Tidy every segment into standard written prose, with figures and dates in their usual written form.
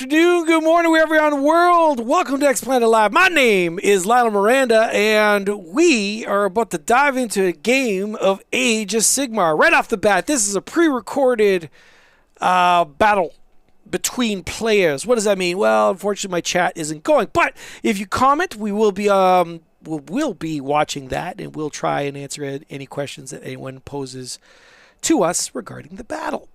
afternoon, good morning, wherever you're on the world. Welcome to X Planet Live. My name is Lionel Miranda, and we are about to dive into a game of Age of Sigmar. Right off the bat, this is a pre-recorded battle between players. What does that mean? Well, unfortunately, my chat isn't going. But if you comment, we will be we'll be watching that, and we'll try and answer any questions that anyone poses to us regarding the battle.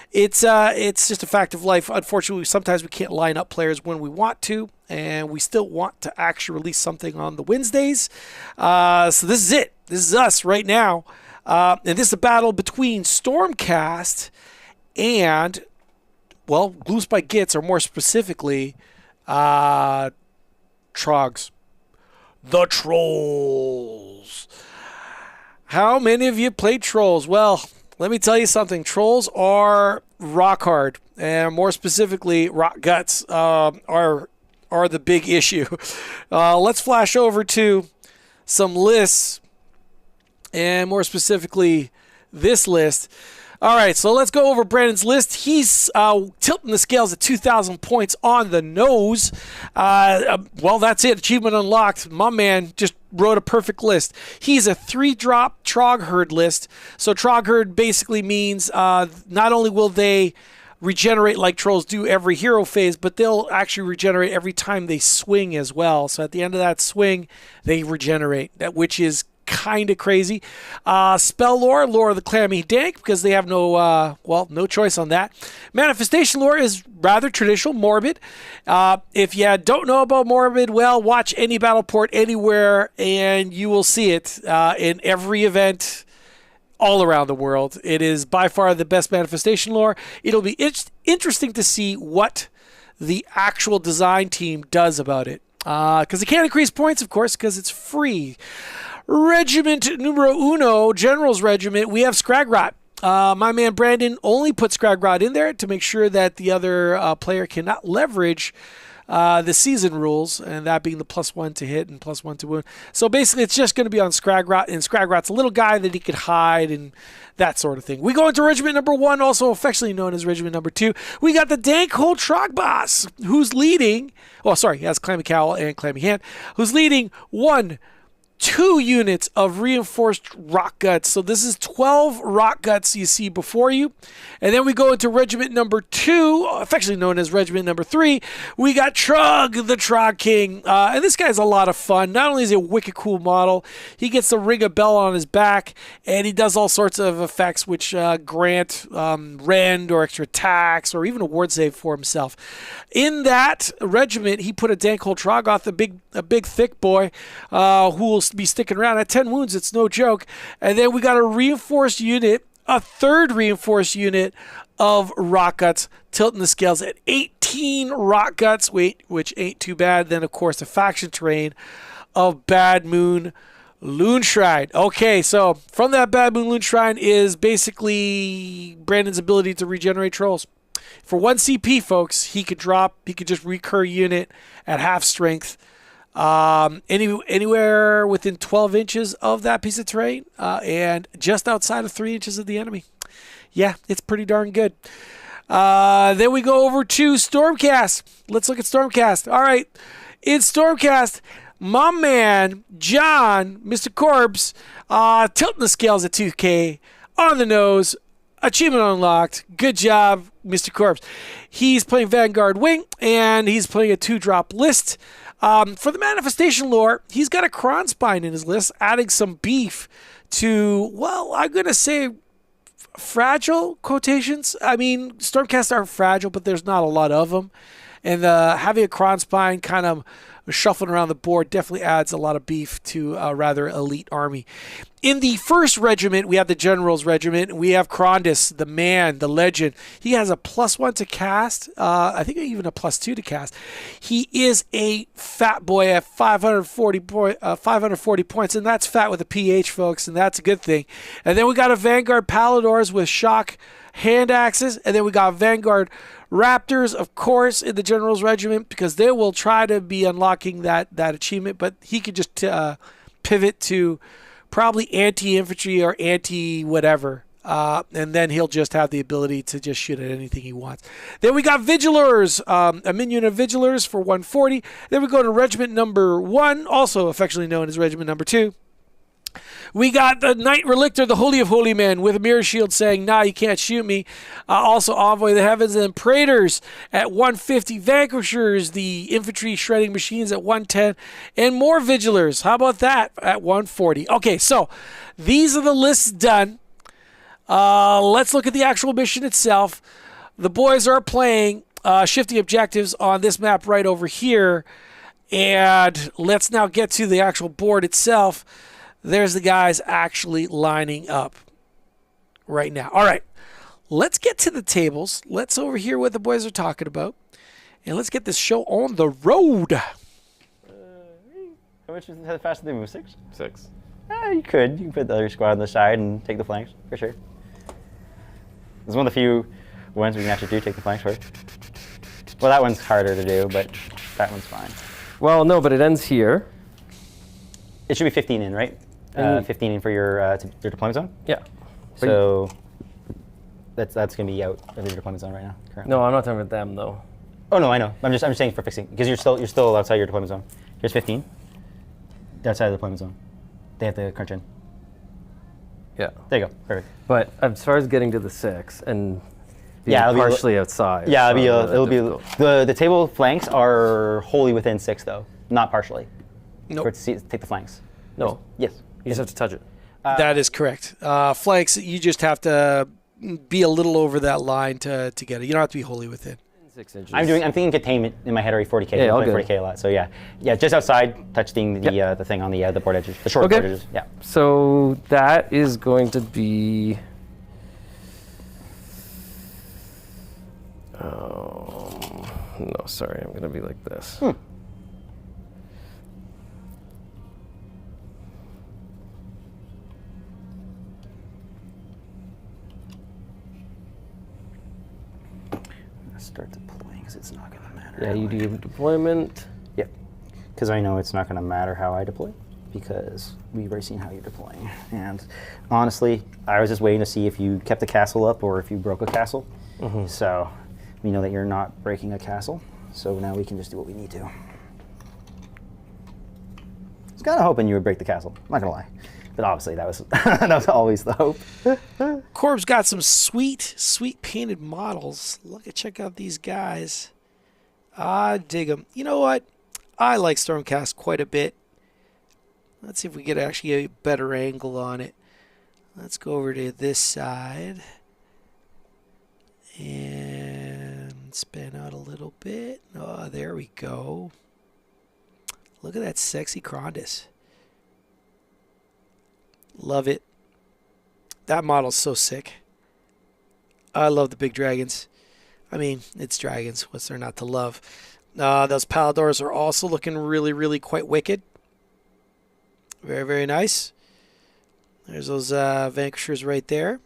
It's just a fact of life. Unfortunately, sometimes we can't line up players when we want to, and we still want to actually release something on the Wednesdays. So this is it. This is us right now. And this is a battle between Stormcast and, well, Gloomspite Gitz, or more specifically, Trogs. The Trolls. How many of you played Trolls? Well, let me tell you something. Trolls are rock hard, and more specifically, rock guts are the big issue. Let's flash over to some lists, and more specifically, this list. All right, so let's go over Brandon's list. He's tilting the scales at 2,000 points on the nose. Well, that's it. Achievement unlocked. My man just wrote a perfect list. He's a 3-drop Trog Herd list. So Trog Herd basically means not only will they regenerate like trolls do every hero phase, but they'll actually regenerate every time they swing as well. So at the end of that swing, they regenerate, which is kind of crazy. Spell lore of the Clammy Dank, because they have no choice on that. Manifestation lore is rather traditional, morbid. If you don't know about morbid, well, watch any battle port anywhere, and you will see it in every event all around the world. It is by far the best manifestation lore. It'll be interesting to see what the actual design team does about it, because it can't increase points, of course, because it's free. Regiment numero uno, General's Regiment, we have Scragrot. My man Brandon only put Scragrot in there to make sure that the other player cannot leverage the season rules, and that being the +1 to hit and +1 to wound. So basically, it's just going to be on Scragrot, and Scragrot's a little guy that he could hide and that sort of thing. We go into Regiment number 1, also affectionately known as Regiment number 2. We got the Dank Hole Trog Boss, who's leading. Oh, sorry, he has Clammy Cowl and Clammy Hand, who's leading 2 units of reinforced rock guts. So this is 12 rock guts you see before you. And then we go into Regiment number 2, affectionately known as Regiment number 3. We got Trug, the Trog King. And this guy's a lot of fun. Not only is he a wicked cool model, he gets the ring a bell on his back, and he does all sorts of effects which grant rend or extra attacks or even a ward save for himself. In that regiment, he put a Dank Hole Troggoth, a big thick boy, who will be sticking around at 10 wounds. It's no joke. And then we got a reinforced unit, a 3rd reinforced unit of rock guts, tilting the scales at 18 rock guts, which ain't too bad. Then, of course, the faction terrain of Bad Moon Loon Shrine. Okay, so from that Bad Moon Loon Shrine is basically Brandon's ability to regenerate trolls. For 1 CP, folks, he could just recur unit at half strength. Anywhere within 12 inches of that piece of terrain, and just outside of 3 inches of the enemy. Yeah, it's pretty darn good. Then we go over to Stormcast. Let's look at Stormcast. All right, in Stormcast, my man John, Mr. Corbs, tilting the scales at 2K, on the nose, achievement unlocked. Good job, Mr. Corbs. He's playing Vanguard Wing, and he's playing a 2-drop list. For the manifestation lore, he's got a Kronspine in his list, adding some beef to, well, I'm going to say fragile quotations. I mean, Stormcast are fragile, but there's not a lot of them. And having a Kronspine kind of shuffling around the board definitely adds a lot of beef to a rather elite army. In the 1st regiment, we have the General's Regiment. We have Krondis, the man, the legend. He has a +1 to cast. I think even a +2 to cast. He is a fat boy at 540 points, and that's fat with a PH, folks, and that's a good thing. And then we got a Vanguard Paladors with shock hand axes, and then we got Vanguard Raptors, of course, in the General's Regiment, because they will try to be unlocking that achievement, but he could just pivot to probably anti-infantry or anti-whatever and then he'll just have the ability to just shoot at anything he wants. Then we got Vigilers, a minion of Vigilers for 140. Then we go to Regiment number 1, also affectionately known as Regiment number 2. We got the Knight Relictor, the Holy of Holy Men, with a mirror shield saying, nah, you can't shoot me. Also Envoy of the Heavens and Praetors at 150. Vanquishers, the infantry shredding machines at 110. And more Vigilers. How about that at 140? Okay, so these are the lists done. Let's look at the actual mission itself. The boys are playing shifting objectives on this map right over here. And let's now get to the actual board itself. There's the guys actually lining up right now. All right, let's get to the tables. Let's overhear what the boys are talking about. And let's get this show on the road. How much is how fast do they move? 6? 6. You could. You can put the other squad on the side and take the flanks, for sure. It's one of the few ones we can actually do take the flanks for. Well, that one's harder to do, but that one's fine. Well, no, but it ends here. It should be 15 in, right? 15 in for your deployment zone? Yeah. So that's going to be out of your deployment zone right now, currently. No, I'm not talking about them, though. Oh, no, I know. I'm just saying for fixing, because you're still outside your deployment zone. Here's 15. Outside of the deployment zone. They have to crunch in. Yeah. There you go. Perfect. But as far as getting to the 6 and being Yeah, it'll partially outside. Yeah, it'll be difficult. the table flanks are wholly within 6 though, not partially. Nope. For it to take the flanks. No. Yes. You just have to touch it. That is correct. Flanks, you just have to be a little over that line to get it. You don't have to be wholly within. 6 inches. I'm thinking containment in my head already 40K. Yeah, I'm all playing good. 40K a lot. So yeah, just outside, touching the thing on the board edges, the short board edges. Yeah. So that is going to be. No, sorry, I'm going to be like this. Start deploying because it's not going to matter. Yeah, you do your deployment. Yep. Because I know it's not going to matter how I deploy because we've already seen how you're deploying. And honestly, I was just waiting to see if you kept the castle up or if you broke a castle. So we know that you're not breaking a castle. So now we can just do what we need to. I was kind of hoping you would break the castle. I'm not going to lie. But obviously that was that was always the hope. Corb's got some sweet painted models. Check out these guys. I dig them. You know what? I like Stormcast quite a bit. Let's see if we get actually a better angle on it. Let's go over to this side. And span out a little bit. Oh, there we go. Look at that sexy Krondys. Love it. That model's so sick. I love the big dragons. I mean, it's dragons. What's there not to love? Those Paladors are also looking really quite wicked. Very nice. There's those Vanquishers right there.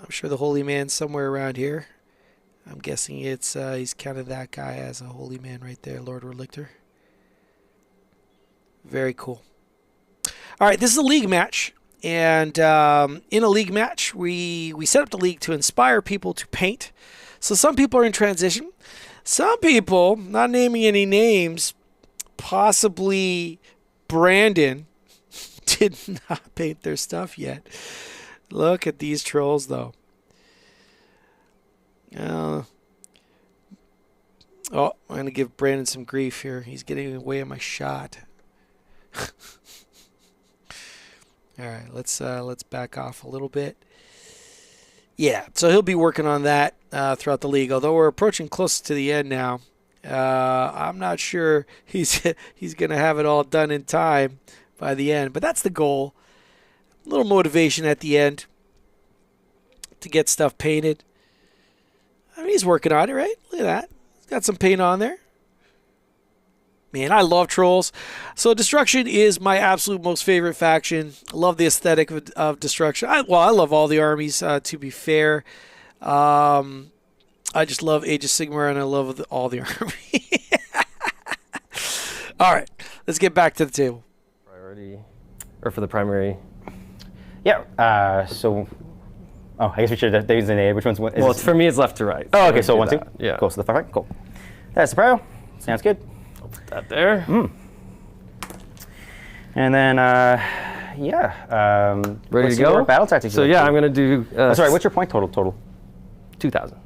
I'm sure the Holy Man's somewhere around here. I'm guessing it's he's kind of that guy as a Holy Man right there, Lord Relictor. Very cool. All right, this is a league match. And in a league match, we set up the league to inspire people to paint. So some people are in transition. Some people, not naming any names, possibly Brandon, did not paint their stuff yet. Look at these trolls, though. Oh, I'm going to give Brandon some grief here. He's getting away on my shot. All right, let's back off a little bit. Yeah, so he'll be working on that throughout the league. Although we're approaching close to the end now, I'm not sure he's going to have it all done in time by the end. But that's the goal. A little motivation at the end to get stuff painted. I mean, he's working on it, right? Look at that. He's got some paint on there. Man, I love trolls. So Destruction is my absolute most favorite faction. I love the aesthetic of Destruction. I love all the armies, to be fair. I just love Age of Sigmar, and I love all the army. All right, let's get back to the table. Priority, or for the primary Yeah. So, I guess we should designate which one's what. Well, for me, it's left to right. Oh, okay. So do 1, 2. that. Yeah. Cool. So the far right. Cool. That's the pro. Sounds good. Put that there. And then, Ready let's to see what go? our battle tactics. So yeah, I'm gonna do. Sorry, what's your point total? 2,000.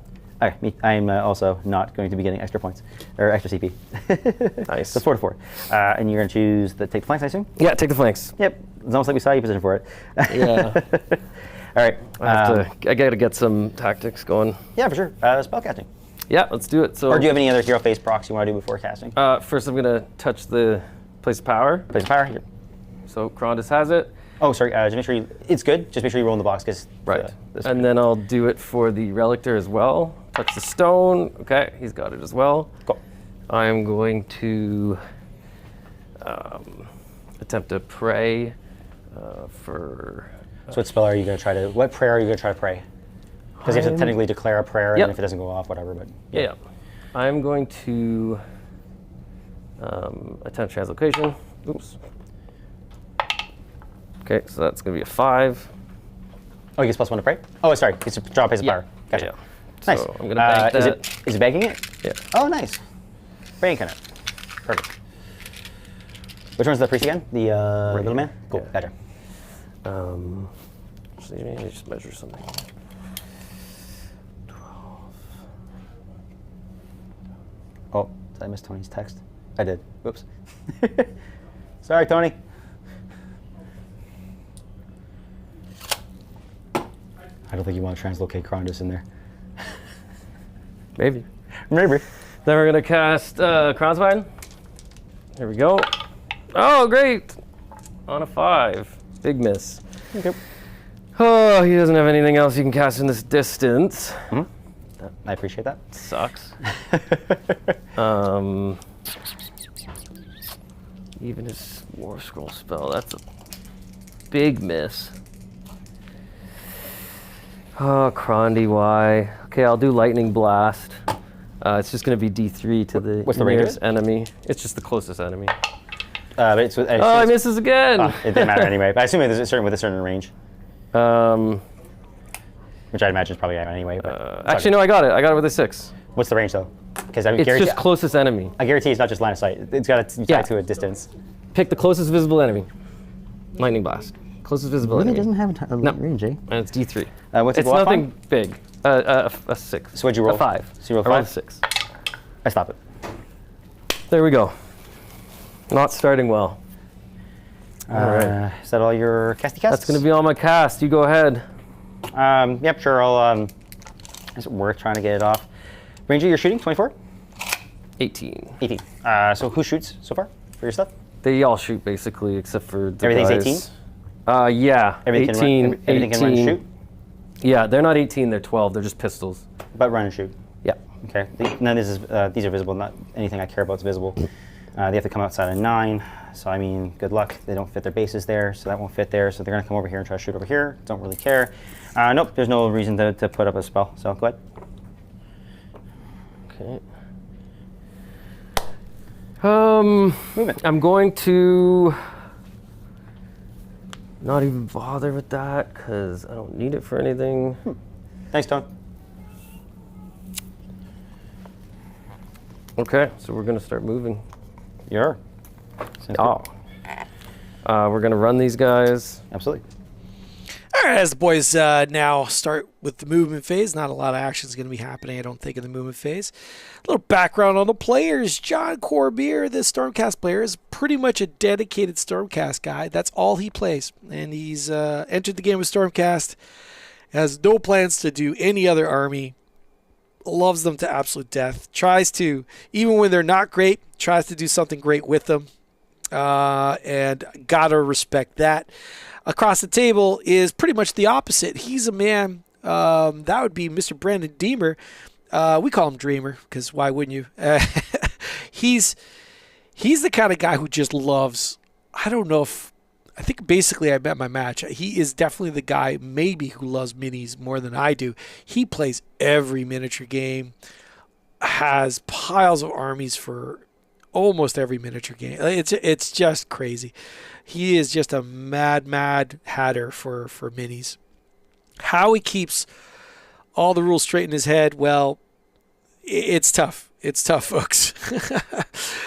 Okay, I'm also not going to be getting extra points or extra CP. Nice. So 4 to 4, and you're gonna choose the take the flanks, I assume. Yeah, take the flanks. Yep. It's almost like we saw you position for it. Yeah. All right. I gotta get some tactics going. Yeah, for sure. Spellcasting. Yeah, let's do it. So. Or do you have any other hero phase procs you want to do before casting? First, I'm gonna touch the place of power. Place of power. Here. So Krondus has it. Oh, sorry. Just make sure it's good. Just make sure you roll in the box because. Right. And then I'll do it for the Relictor as well. Touch the stone. Okay, he's got it as well. Cool. I'm going to attempt to pray for. So what spell are you going to try to? What prayer are you going to try to pray? Because you have to technically declare a prayer, and Yep. then if it doesn't go off, whatever. But Yeah. I'm going to attempt translocation. Oops. Okay, so that's going to be a 5. Oh, he gets +1 to pray. Oh, sorry. It's a draw place of power. Gotcha. Yeah. Nice. So I'm going to bank that. Is it banking it? Yeah. Oh, nice. Banking it. Perfect. Which one's the priest again? The little man? Cool. Yeah. Gotcha. So let me just measure something. 12. Oh, did I miss Tony's text? I did. Whoops. Sorry, Tony. I don't think you want to translocate Krondus in there. Maybe. Maybe. Then we're going to cast Crossvine. Here we go. Oh, great. On a 5. Big miss. Okay. Oh, he doesn't have anything else you can cast in this distance. I appreciate that. Sucks. Even his War Scroll spell, that's a big miss. Oh, Crondy, why? Okay, I'll do Lightning Blast. It's just going to be D3 to the What's the range of nearest it? enemy. It's just the closest enemy. But it's Oh, he misses again. It didn't matter anyway. But I assume it's with a certain range, which I imagine is probably anyway. But Actually, no, I got it. I got it with a 6. what's the range though? Because I It's just closest enemy. I guarantee it's not just line of sight. It's got to tie to a distance. Pick the closest visible enemy. Lightning Blast. Closest visible enemy. have a range, eh? And it's D3. What's it It's go off nothing on? big. A 6. So what'd you roll? A 5. So you rolled I rolled a 5? 6. I stop it. There we go. Not starting well. All right. Is that all your casty casts? That's going to be all my cast. You go ahead. Yep, sure. I'll. Is it worth trying to get it off? Ranger, you're shooting 24? 18. 18. So who shoots so far for your stuff? They all shoot basically, except for the Everything's guys. Yeah. Everything 18. can run, everything can run and shoot, Yeah, they're not 18. They're 12. They're just pistols. but run and shoot. Yeah. Okay. None of this is. These are visible. Not anything I care about is visible. They have to come outside of 9. So I mean, good luck. They don't fit their bases there, so that won't fit there. So they're gonna come over here and try to shoot over here. Don't really care. Nope. There's no reason to put up a spell. So go ahead. Okay. Movement. I'm going to not even bother with that because I don't need it for anything. Thanks, Tone. Okay, so we're gonna start moving. You're. Oh. We're gonna run these guys. Absolutely. All right, as the boys now start with the movement phase, not a lot of action is going to be happening, I don't think, in the movement phase. A little background on the players. John Corbier, the Stormcast player, is pretty much a dedicated Stormcast guy. That's all he plays. And he's entered the game with Stormcast, has no plans to do any other army, loves them to absolute death, tries to, even when they're not great, tries to do something great with them. And gotta respect that. Across the table is pretty much the opposite. He's a man, that would be Mr. Brandon Deemer. We call him Dreamer, because why wouldn't you? He's the kind of guy who just loves, I think basically I met my match. He is definitely the guy maybe who loves minis more than I do. He plays every miniature game, has piles of armies for almost every miniature game. It's just crazy. He is just a mad hatter for minis. How he keeps all the rules straight in his head, well, it's tough. It's tough, folks.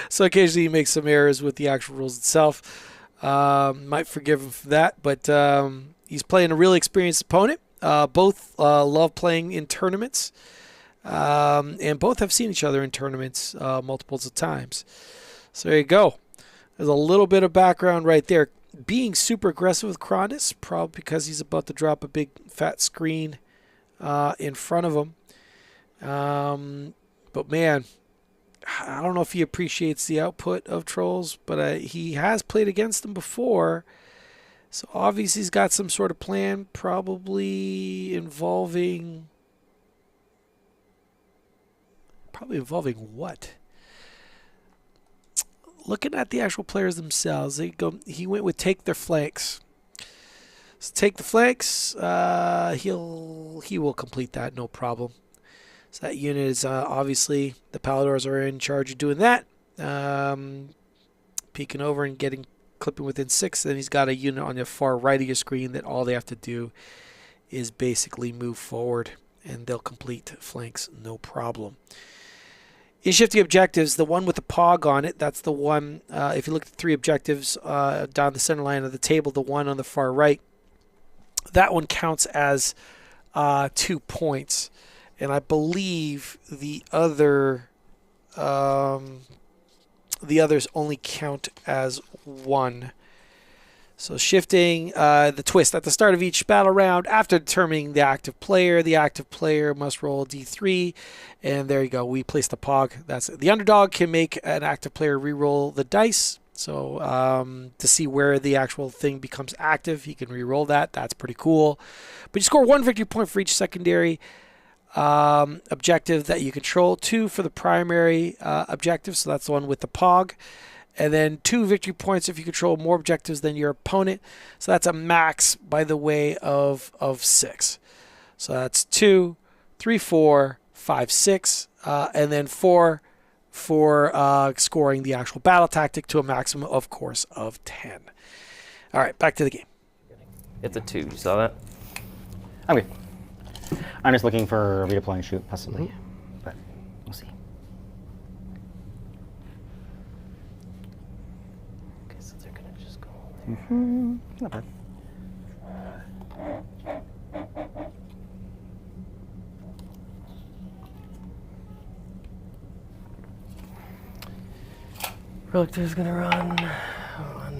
So occasionally he makes some errors with the actual rules itself. Might forgive him for that, but he's playing a really experienced opponent. Both love playing in tournaments, and both have seen each other in tournaments multiples of times. So there you go. There's a little bit of background right there. Being super aggressive with Krondis, probably because he's about to drop a big fat screen in front of him. But man, I don't know if he appreciates the output of Trolls, but he has played against them before. So obviously he's got some sort of plan, probably involving what? Looking at the actual players themselves, he went with take their flanks. So take the flanks. He will complete that, no problem. So that unit is obviously the Paladors are in charge of doing that. Peeking over and clipping within 6. Then he's got a unit on the far right of your screen that all they have to do is basically move forward, and they'll complete flanks, no problem. In shifting objectives, the one with the POG on it, that's the one, if you look at the 3 objectives down the center line of the table, the one on the far right, that one counts as 2 points. And I believe the others only count as 1. So shifting the twist at the start of each battle round, after determining the active player must roll D3, and there you go. We place the POG. That's the underdog can make an active player re-roll the dice. So to see where the actual thing becomes active, he can re-roll that. That's pretty cool. But you score 1 victory point for each secondary objective that you control, 2 for the primary objective. So that's the one with the POG. And then 2 victory points if you control more objectives than your opponent. So that's a max, by the way, of 6. So that's 2, 3, 4, 5, 6, and then 4 for scoring the actual battle tactic to a maximum, of course, of 10. All right, back to the game. It's a 2. You saw that? I'm good. I'm just looking for a redeploy and shoot, possibly. But we'll see. Okay, so they're going to just go. Not bad. Relictor's going to run.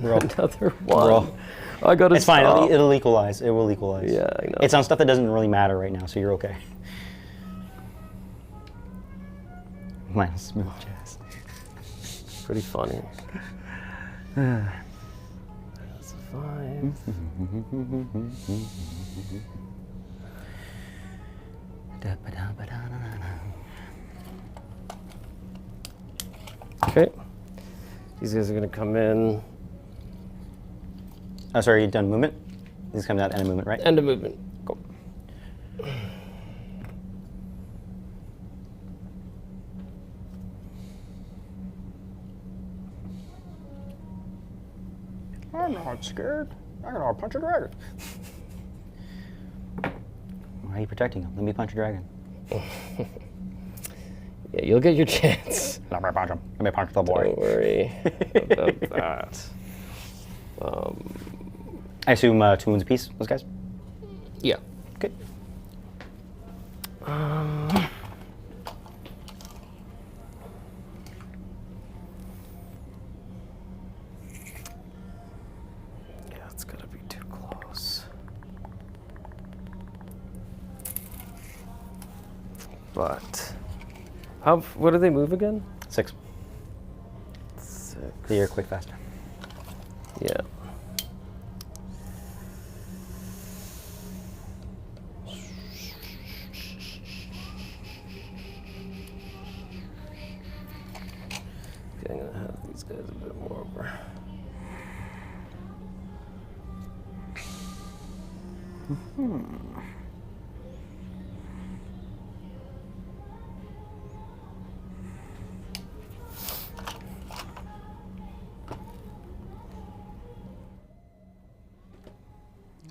Roll. Another 1. Roll. I got to It's fine. It'll equalize. It will equalize. Yeah, I know. It's on stuff that doesn't really matter right now, so you're okay. Minus smooth jazz. Pretty funny. That's a 5. Okay. These guys are going to come in. Oh, sorry, you've done movement? This comes out end of movement, right? End of movement. Cool. I'm not scared. I'm gonna punch a dragon. Why are you protecting him? Let me punch a dragon. Yeah, you'll get your chance. Let me punch him. Let me punch the boy. Don't worry about that. I assume 2 wounds apiece, those guys? Yeah. Okay. Yeah, it's gonna be too close. But what do they move again? 6. 6. Clear, quick, faster. Yeah. Okay, I'm gonna have these guys a bit more over.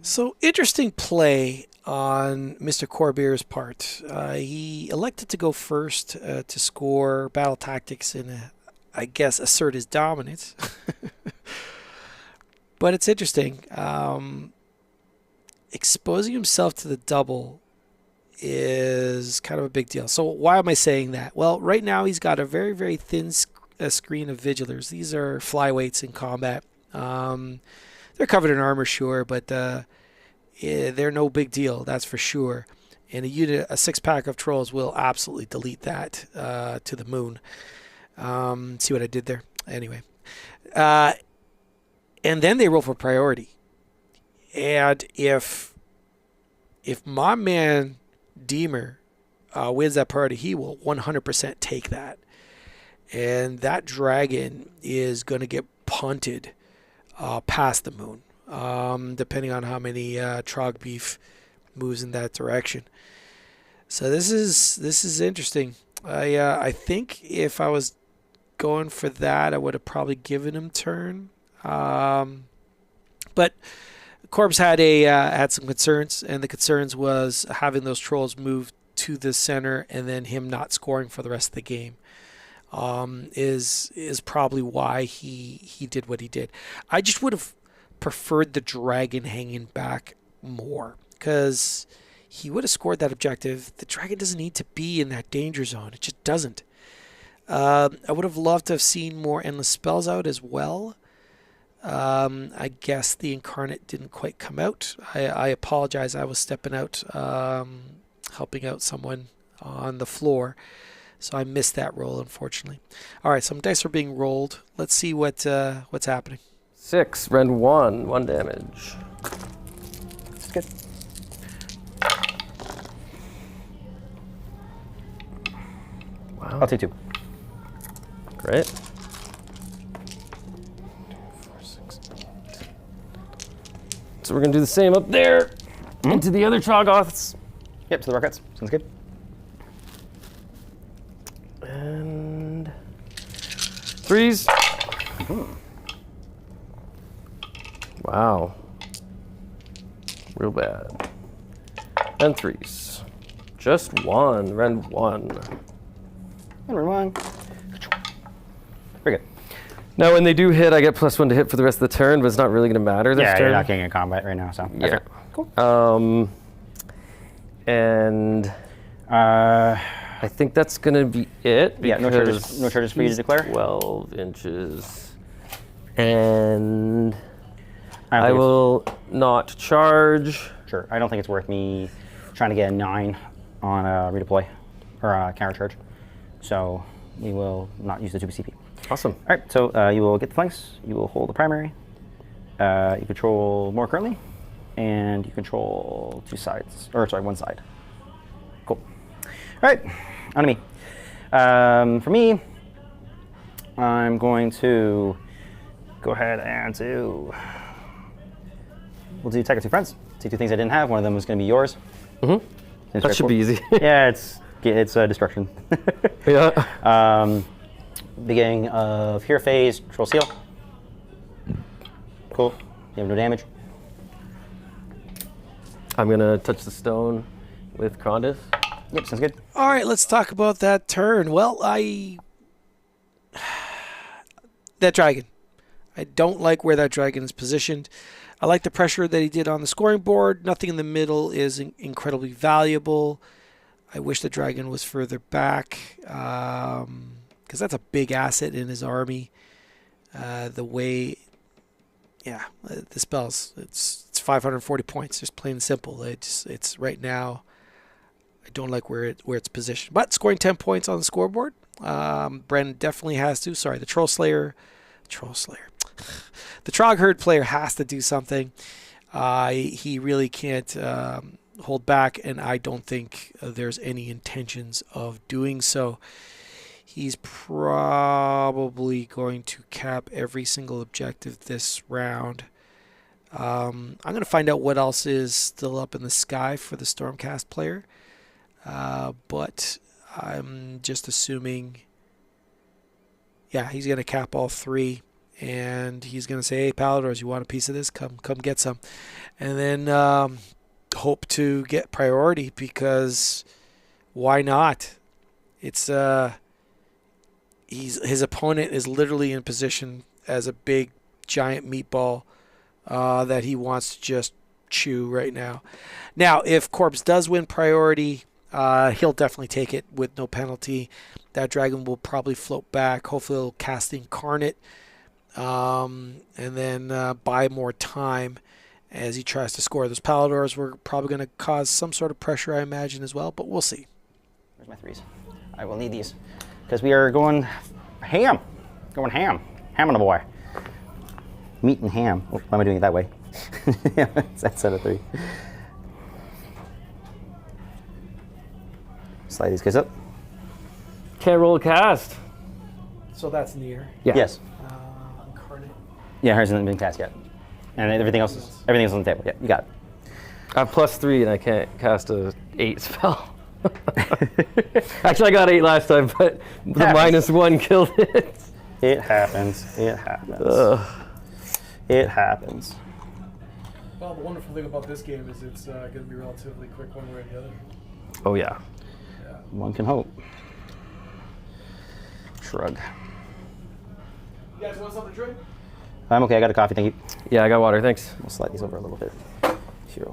So interesting play on Mr. Corbeer's part. He elected to go first to score battle tactics and, I guess, assert his dominance. But it's interesting. Exposing himself to the double is kind of a big deal. So why am I saying that? Well, right now he's got a very, very thin screen of Vigilers. These are flyweights in combat. They're covered in armor, sure, but they're no big deal, that's for sure. And a 6-pack of Trolls will absolutely delete that to the moon. See what I did there? Anyway. And then they roll for priority. And if my man Deemer wins that priority, he will 100% take that. And that dragon is going to get punted past the moon, depending on how many Trog beef moves in that direction. So this is interesting. I think if I was going for that, I would have probably given him turn. But Corbs had some concerns, and the concerns was having those Trolls move to the center and then him not scoring for the rest of the game. Is probably why he did what he did. I just would have preferred the dragon hanging back more, because he would have scored that objective. The dragon doesn't need to be in that danger zone. It just doesn't. I would have loved to have seen more endless spells out as well. I guess the incarnate didn't quite come out. I apologize. I was stepping out, helping out someone on the floor. So I missed that roll, unfortunately. All right, some dice are being rolled. Let's see what's happening. 6, rend 1 damage. It's good. Wow. I'll take 2. Great. 4, 6, 8. So we're going to do the same up there. Into the other Troggoths. Yep, to the Rockets. Sounds good. And 3s. Wow. Real bad. And 3s. Just 1. Rend 1. And 1. Very good. Now, when they do hit, I get +1 to hit for the rest of the turn, but it's not really going to matter this Yeah, turn. you're not getting in combat right now, so. Yeah. Okay. Cool. And I think that's going to be it. Yeah, no charges for you to declare. 12 inches. And don't I think will not charge. Sure. I don't think it's worth me trying to get a 9 on a redeploy or a counter charge. So we will not use the 2 CP. Awesome. All right, so you will get the flanks, you will hold the primary, you control more currently, and you control 2 sides, or sorry, 1 side. Cool. All right, on to me. For me, I'm going to go ahead and we'll do Tech of 2 Friends. Take 2 things I didn't have. One of them was going to be yours. Mm-hmm. That should be easy. Yeah, it's destruction. Yeah. Beginning of Hero Phase, Troll Seal. Cool. You have no damage. I'm going to touch the stone with Krondis. Yep, sounds good. All right, let's talk about that turn. Well, that dragon. I don't like where that dragon is positioned. I like the pressure that he did on the scoring board. Nothing in the middle is incredibly valuable. I wish the dragon was further back, because that's a big asset in his army. The way, the spells, it's 540 points, just plain and simple. It's right now, I don't like where it's positioned. But scoring 10 points on the scoreboard, Bren definitely has to. Sorry, the Troll Slayer. The Trogherd player has to do something. He really can't hold back, and I don't think there's any intentions of doing so. He's probably going to cap every single objective this round. I'm going to find out what else is still up in the sky for the Stormcast player, but I'm just assuming, he's going to cap all 3, and he's going to say, "Hey, Paladors, you want a piece of this? Come get some," and then hope to get priority, because why not? It's his opponent is literally in position as a big giant meatball that he wants to just chew right now. Now, if Corpse does win priority, he'll definitely take it with no penalty. That dragon will probably float back. Hopefully he'll cast Incarnate, and then buy more time as he tries to score. Those Paladors were probably going to cause some sort of pressure, I imagine, as well, but we'll see. Where's my 3s? I will need these, because we are going ham. Going ham. Ham on the boy. Meat and ham. Oh, why am I doing it that way? That set of 3. Slide these guys up. Can't roll a cast. So that's in the air. Yeah. Yes. Incarnate. Yeah, hers hasn't been cast yet. And everything else is on the table. Yeah, you got it. I have +3 and I can't cast a 8 spell. Actually, I got 8 last time, but the -1 killed it. It happens. It happens. It happens. Well, the wonderful thing about this game is it's going to be relatively quick one way or the other. Oh, yeah. One can hope. Shrug. You guys want something to drink? I'm okay. I got a coffee. Thank you. Yeah, I got water. Thanks. We'll slide these over a little bit. Here.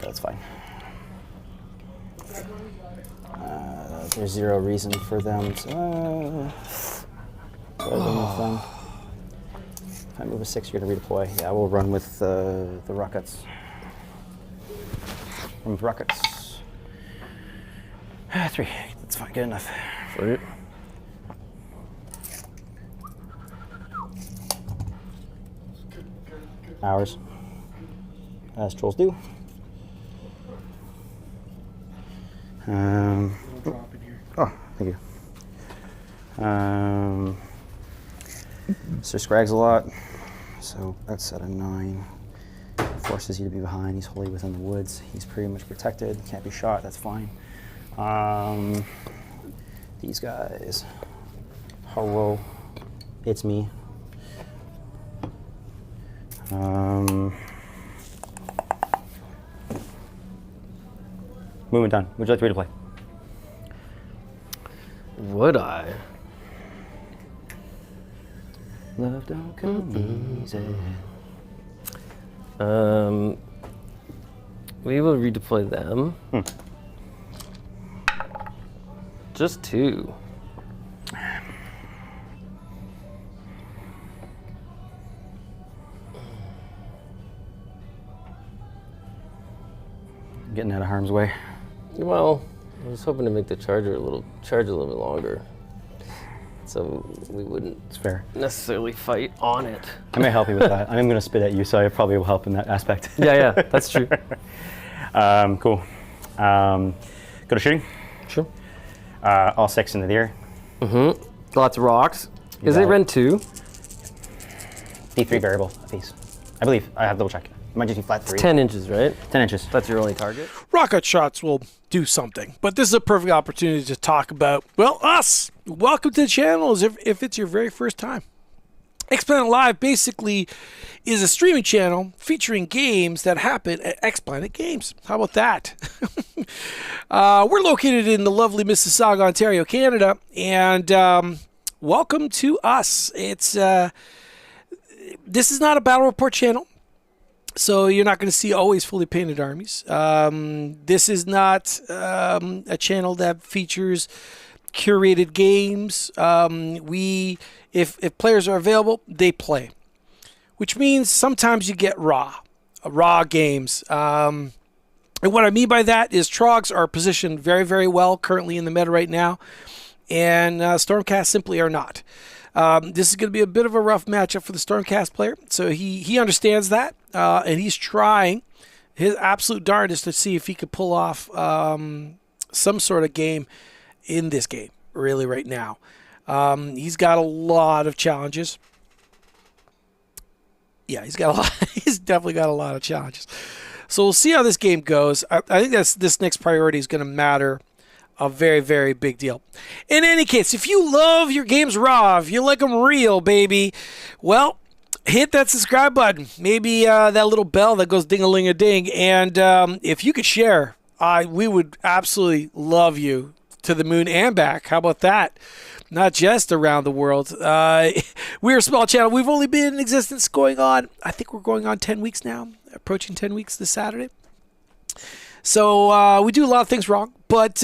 That's fine. There's 0 reason for them to. With them. If I move a 6, you're going to redeploy. Yeah, we'll run with the rockets. Run with rockets. 3. That's fine. Good enough. Sweet. Hours. As trolls do. Oh, thank you. So Scrags a lot. So that's at a 9. Forces you to be behind. He's wholly within the woods. He's pretty much protected. Can't be shot. That's fine. These guys. Hello. It's me. Movement done. Would you like to read play? Would I? Love don't come easy. We will redeploy them. Just 2. Getting out of harm's way. Well, I was hoping to make the charge a little bit longer, so we wouldn't It's fair. necessarily fight on it. I may help you with that. I'm going to spit at you, so I probably will help in that aspect. Yeah, that's true. Cool. Go to shooting. Sure. All 6 into the air. Lots of rocks. Is got it it. Ren 2? D3 variable apiece. I believe. I have to double check. It might just be flat 3. 10 inches, right? 10 inches. That's your only target? Rocket shots will do something, but this is a perfect opportunity to talk about, well, us. Welcome to the channel if it's your very first time. X-Planet Live basically is a streaming channel featuring games that happen at X-Planet Games. How about that? We're located in the lovely Mississauga, Ontario, Canada, and welcome to us. It's this is not a battle report channel, so you're not going to see always fully painted armies. This is not a channel that features curated games. If players are available, they play, which means sometimes you get raw games. And what I mean by that is Trogs are positioned very, very well currently in the meta right now, and Stormcast simply are not. This is going to be a bit of a rough matchup for the Stormcast player, so he understands that, and he's trying his absolute darndest to see if he could pull off some sort of game in this game, really, right now. He's got a lot of challenges. Yeah, he's definitely got a lot of challenges. So we'll see how this game goes. I think this next priority is going to matter a very, very big deal. In any case, if you love your games raw, if you like them real, baby, well, hit that subscribe button. Maybe that little bell that goes ding-a-ling-a-ding. And if you could share, we would absolutely love you to the moon and back. How about that? Not just around the world. We're a small channel. We've only been in existence going on, I think we're going on 10 weeks now, approaching 10 weeks this Saturday. So we do a lot of things wrong, but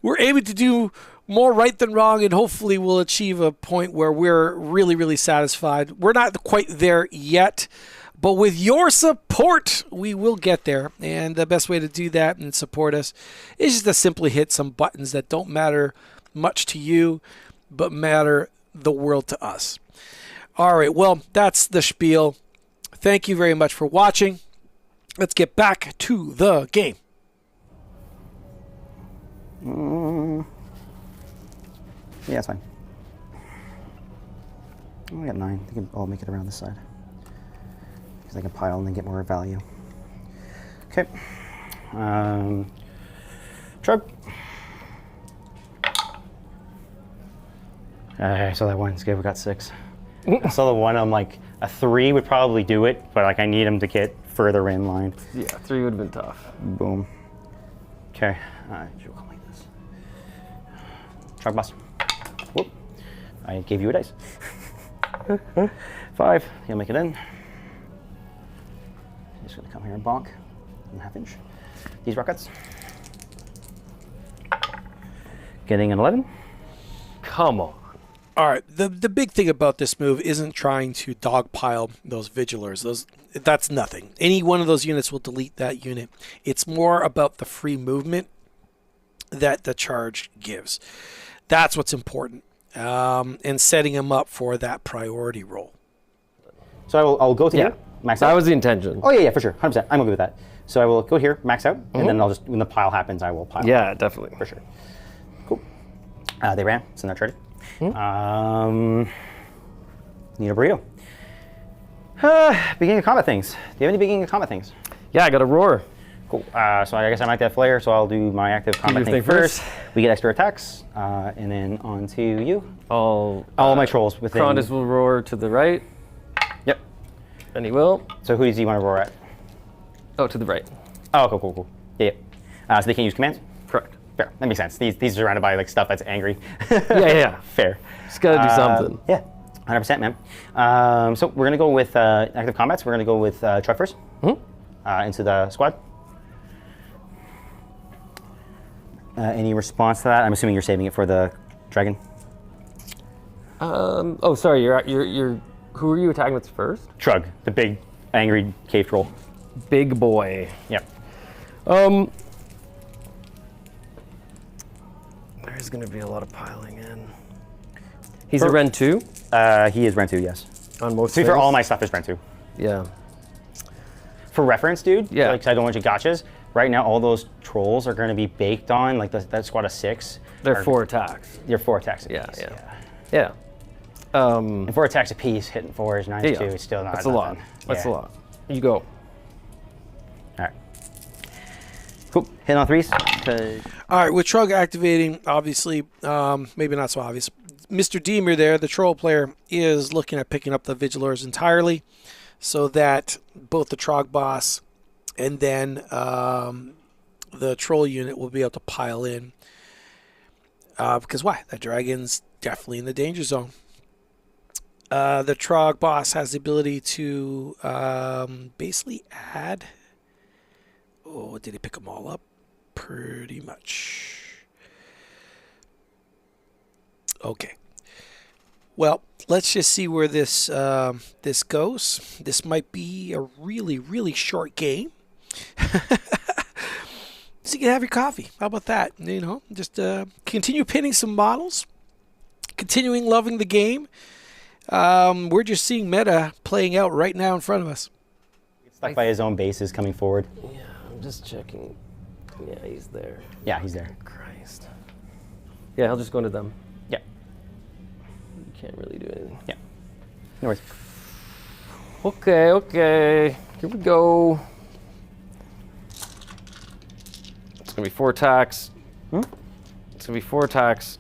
we're aiming to do more right than wrong, and hopefully we'll achieve a point where we're really, really satisfied. We're not quite there yet, but with your support, we will get there. And the best way to do that and support us is just to simply hit some buttons that don't matter much to you, but matter the world to us. All right, well, that's the spiel. Thank you very much for watching. Let's get back to the game. Yeah, that's fine. Oh, I got 9. I think I'll make it around this side. Because I can pile and then get more value. Okay. Shrug. I saw that one. It's good. We got 6. I saw the one. I'm like, a 3 would probably do it, but like I need him to get further in line. Yeah, 3 would have been tough. Boom. Okay. Should we go like this? Shrug bust. Whoop. I gave you a dice. 5. He'll make it in. Just gonna come here and bonk. 1/2 inch. These rockets. Getting an 11. Come on. All right, the big thing about this move isn't trying to dogpile those vigilers. That's nothing. Any one of those units will delete that unit. It's more about the free movement that the charge gives. That's what's important, and setting them up for that priority role. So I'll go to here, max out. That was the intention. Oh yeah, for sure, 100%. I'm okay with that. So I will go here, max out, and then I'll just, when the pile happens, I will pile. Yeah, definitely. For sure. Cool. They ran, so they're charged. Need a burrito. Beginning of combat things. Do you have any beginning of combat things? Yeah, I got a roar. Cool. So I guess I'm active flare, so I'll do my active combat thing first. We get extra attacks, and then on to you. All my trolls within. Krondus will roar to the right. Yep. And he will. So who do you want to roar at? Oh, to the right. Oh, cool. Yeah. So they can use commands? Correct. Fair. That makes sense. These are surrounded by like stuff that's angry. Yeah. Fair. Just gotta do something. Yeah. 100%, man. So we're gonna go with active combats. We're gonna go with truck first. Into the squad. Any response to that? I'm assuming you're saving it for the dragon. Oh, sorry. You're. Who are you attacking with first? Trug, the big angry cave troll. Big boy. Yep. There's gonna be a lot of piling in. He's a Ren 2? He is Ren 2, yes. On most See, for all my stuff is Ren 2. Yeah. For reference, dude, Yeah. like, 'cause I don't want you gotchas, right now all those trolls are going to be baked on, like that squad of 6. They're 4 attacks. They're 4 attacks Yeah, apiece. yeah. And 4 attacks apiece, hitting 4 is 9 Yeah. 2. It's still not That's a lot. That's a lot. You go. All right. Cool. Hitting on 3s. All right, with Trug activating, obviously, maybe not so obvious. Mr. Deemer there, the troll player, is looking at picking up the Vigilors entirely so that both the Trog boss and then the troll unit will be able to pile in. Because why? That dragon's definitely in the danger zone. The Trog boss has the ability to basically add... Oh, did he pick them all up? Pretty much. Okay. Well, let's just see where this this goes. This might be a really, really short game. So you can have your coffee. How about that? You know, just continue pinning some models. Continuing loving the game. We're just seeing meta playing out right now in front of us. Stuck by his own bases coming forward. Yeah, I'm just checking. Yeah, he's there. Yeah, he's there. Christ. Yeah, I'll just go into them. Yeah. You can't really do anything. Yeah. No worries. Okay. Here we go. It's gonna be 4 attacks. It's gonna be 4 attacks.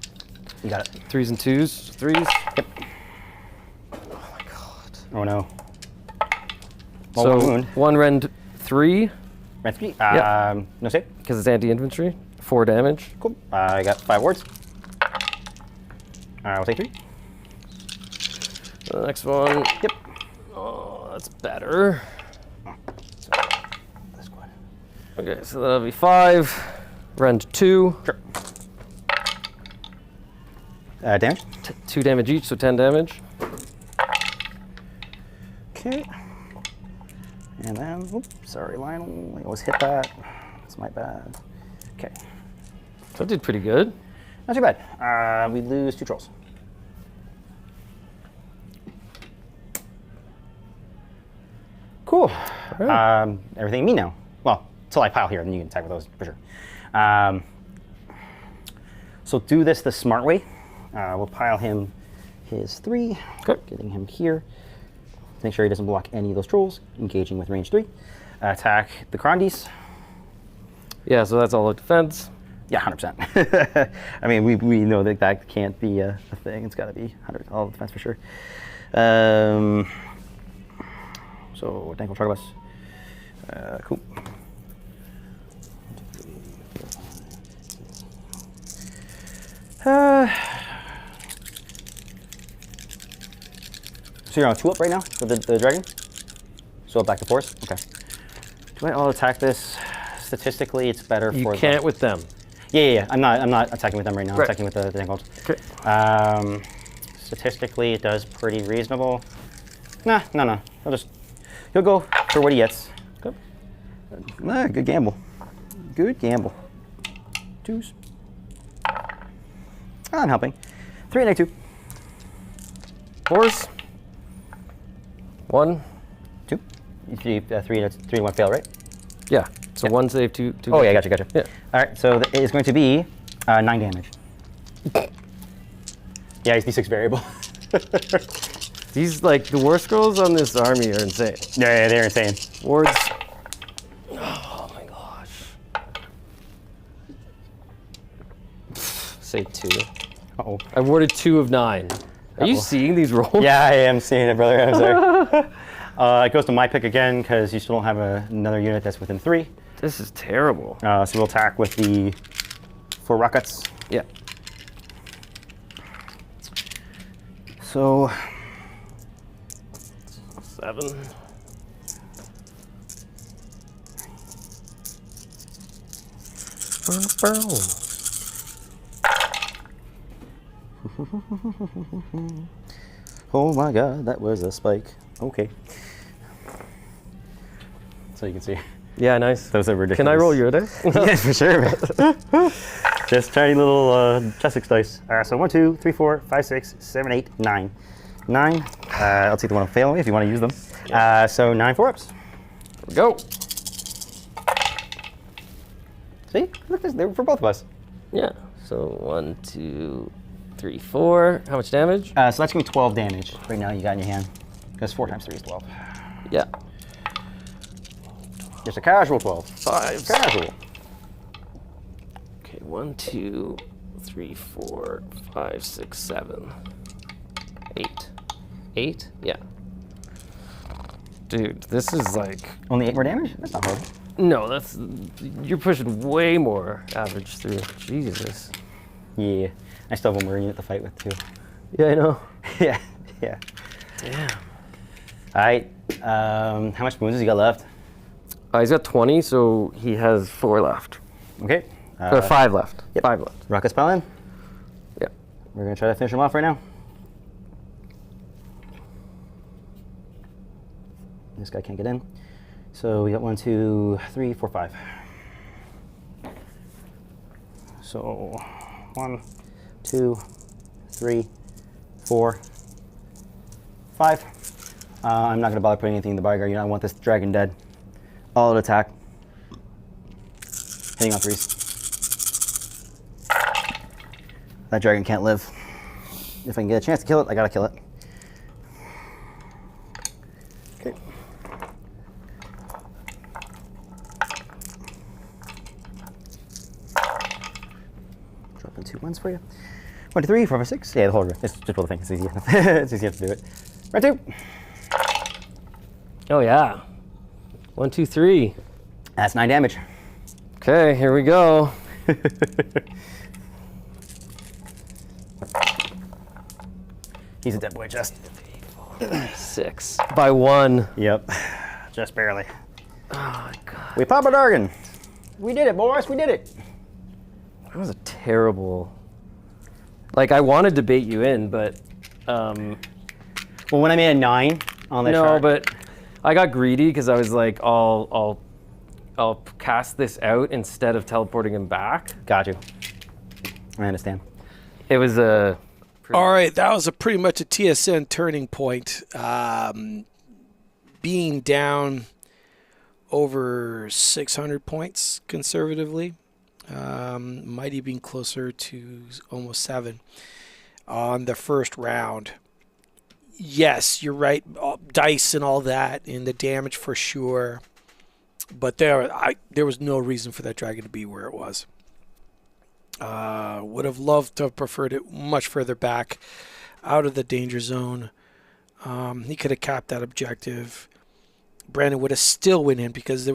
You got it. 3s and 2s. 3s. Yep. Oh my god. Oh no. So one wound. 1 rend 3 Rend 3. Yep. No save. because it's anti-infantry. 4 damage. Cool. I got 5 wards. We'll take 3. The next one. Yep. Oh, that's better. This one. Okay, so that'll be 5. Rend 2. Sure. Damage. 2 damage each, so 10 damage. Okay. And then, oops, sorry, Lionel. I always hit that. That's my bad. Okay. So it did pretty good. Not too bad. We lose 2 trolls. Cool. Right. Everything me now. Well, till I pile here, then you can attack with those for sure. So do this the smart way. We'll pile him his 3, Okay. getting him here. Make sure he doesn't block any of those trolls. Engaging with range 3. Attack the Krondis. Yeah, so that's all the defense. Yeah, 100%. I mean, we know that that can't be a thing. It's got to be 100 all defense for sure. So, Dangle Trogglebus. Cool. So you're on 2 up right now for the dragon? So back to force? Okay. Do I all attack this? Statistically, it's better You for can't with them. Yeah. I'm not attacking with them right now. Right. I'm attacking with the Dangles. Okay. Statistically, it does pretty reasonable. No. He'll go for what he gets. Okay. Good gamble. Good gamble. 2s. I'm helping. 3 and 2. 4s. 1. 2. 3 and 1 fail, right? Yeah. So 1 save, 2. Oh yeah, gotcha. Yeah. All right, so it is going to be 9 damage. Yeah, he's D6 variable. These, like, the war scrolls on this army are insane. Yeah, they're insane. Wards. Oh my gosh. Save 2. Uh-oh. I warded 2 of 9. Are you Uh-oh. seeing these rolls? Yeah, I am seeing it, brother. I'm sorry. It goes to my pick again because you still don't have another unit that's within 3. This is terrible. So we'll attack with the 4 rockets. Yeah. So 7. oh my god, that was a spike. Okay. So you can see. Yeah, nice. Those are ridiculous. Can I roll your dice? Yeah, for sure, man. Just tiny little Chessex dice. So 1, 2, 3, 4, 5, 6, 7, 8, 9. 9. I'll take the one I'm failing if you want to use them. So 9 4-ups. Go. See? Look, they're for both of us. Yeah. So 1, 2, 3, 4. How much damage? So that's going to be 12 damage right now you got in your hand. Because 4 times 3 is 12. Yeah. Just a casual 12. 5. Casual. Okay, 1, 2, 3, 4, 5, 6, 7, 8. 8? Yeah. Dude, this is like... Only 8 more damage? That's not hard. No, that's... You're pushing way more average through. Jesus. Yeah. I still have one more unit to fight with, too. Yeah, I know. yeah. Damn. All right. How much wounds has he got left? He's got 20, so he has 4 left. Okay. Or 5 left. Yep. 5 left. Rockets pile in. Yeah. We're going to try to finish him off right now. This guy can't get in. So we got 1, 2, 3, 4, 5. So 1, 2, 3, 4, 5. I'm not going to bother putting anything in the bodyguard unit. I want this dragon dead. All out attack. Hitting on 3s. That dragon can't live. If I can get a chance to kill it, I gotta kill it. Okay. Dropping 2 2 ones for you. 1, 2, 3, 4, 5, 6. Yeah, the whole room. It's just roll the thing. It's easy. It's easy to do it. Round 2. Oh, yeah. 1, 2, 3. That's 9 damage. Okay, here we go. He's a dead boy, just. 6 by 1. Yep. Just barely. Oh my god. We pop a dargan. We did it, boys. We did it. That was a terrible. Like, I wanted to bait you in, but. Well, when I made a 9 on the No, chart. but I got greedy because I was like, I'll cast this out instead of teleporting him back. Got you. I understand. It was a. All right, that was pretty much a TSN turning point. Being down over 600 points conservatively, might even be closer to almost 7 on the first round. Yes, you're right, dice and all that, and the damage for sure. But there was no reason for that dragon to be where it was. Would have loved to have preferred it much further back, out of the danger zone. He could have capped that objective. Brandon would have still went in because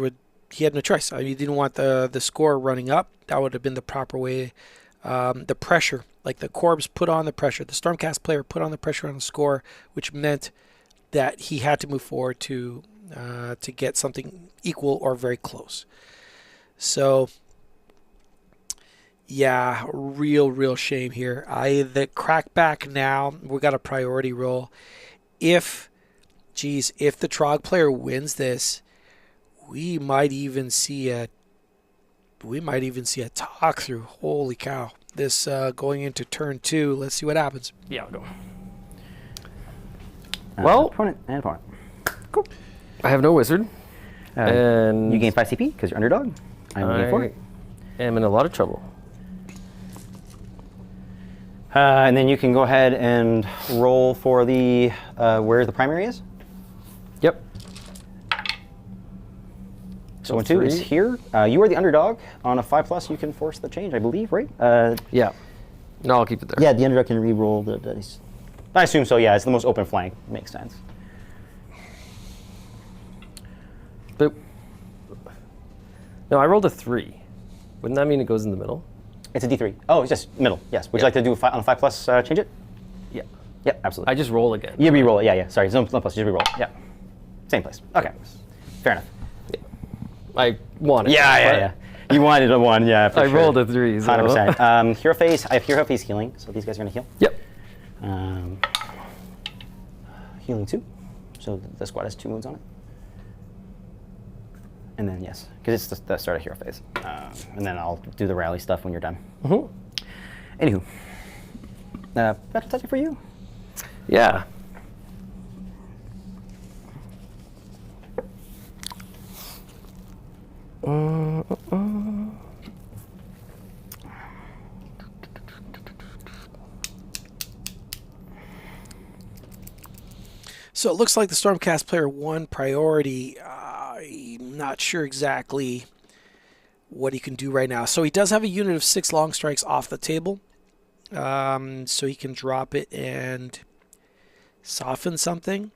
he had no choice. I mean, he didn't want the score running up. That would have been the proper way. The pressure, like the Corbs put on the pressure. The Stormcast player put on the pressure on the score, which meant that he had to move forward to get something equal or very close. So, yeah, real shame here. The crackback now, we got a priority roll. If the Trog player wins this, we might even see a talk through. Holy cow. This going into turn 2. Let's see what happens. Yeah, I'll go. Well, opponent and opponent. Cool. I have no wizard. And you gain 5 CP because you're underdog. I'm gain 4. I am in a lot of trouble. And then you can go ahead and roll for the where the primary is. Yep. So 1, 2 is here. You are the underdog. On a 5+, you can force the change, I believe, right? Yeah. No, I'll keep it there. Yeah, the underdog can re-roll the dice. I assume so, yeah. It's the most open flank. Makes sense. But no, I rolled a 3. Wouldn't that mean it goes in the middle? It's a D3. Oh, it's just middle, yes. Would you like to do on a 5+, change it? Yeah. Yeah, absolutely. I just roll again. You re-roll it, yeah. Sorry, no plus, you re-roll it. Yeah. Same place. Okay. Fair enough. Yeah. I wanted. Yeah. You wanted a 1, yeah, for sure. I rolled a 3. So. 100%. Hero phase. I have hero phase healing, so these guys are gonna heal. Yep. Healing 2. So the squad has 2 wounds on it. And then yes, because it's the start of hero phase. And then I'll do the rally stuff when you're done. Mm-hmm. Anywho, battle touch for you. Yeah. So it looks like the Stormcast player won priority. I'm not sure exactly what he can do right now. So he does have a unit of 6 long strikes off the table. So he can drop it and soften something.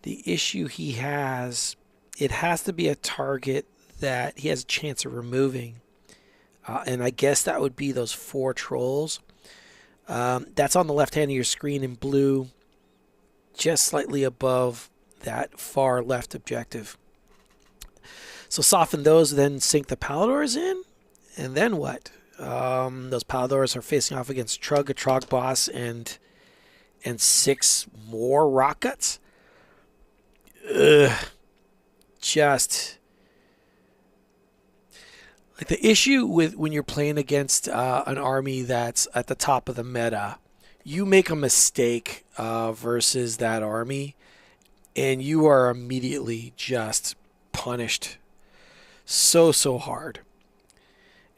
The issue he has, it has to be a target that he has a chance of removing. And I guess that would be those 4 trolls. That's on the left hand of your screen in blue, just slightly above that far left objective. So soften those, then sink the Paladors in, and then what? Those Paladors are facing off against a Trog boss, and 6 more Rock Guts. Just like the issue with when you're playing against an army that's at the top of the meta, you make a mistake versus that army, and you are immediately just punished so hard.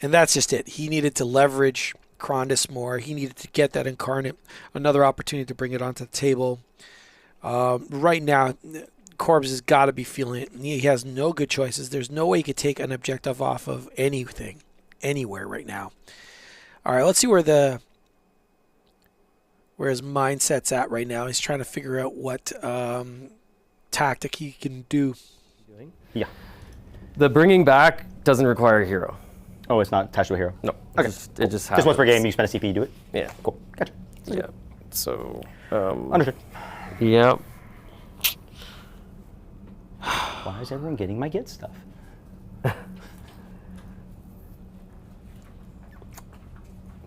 And that's just it. He needed to leverage Krondys more. He needed to get that Incarnate, another opportunity to bring it onto the table. Right now, Corbs has got to be feeling it. He has no good choices. There's no way he could take an objective off of anything, anywhere right now. All right, let's see where his mindset's at right now. He's trying to figure out what tactic he can do. Yeah. The bringing back doesn't require a hero. Oh, it's not attached to a hero? No. Okay. It just happens. Just once per game, you spend a CP, you do it? Yeah. Cool. Gotcha. Yeah. So. Understood. Yeah. Why is everyone getting my Gitz stuff?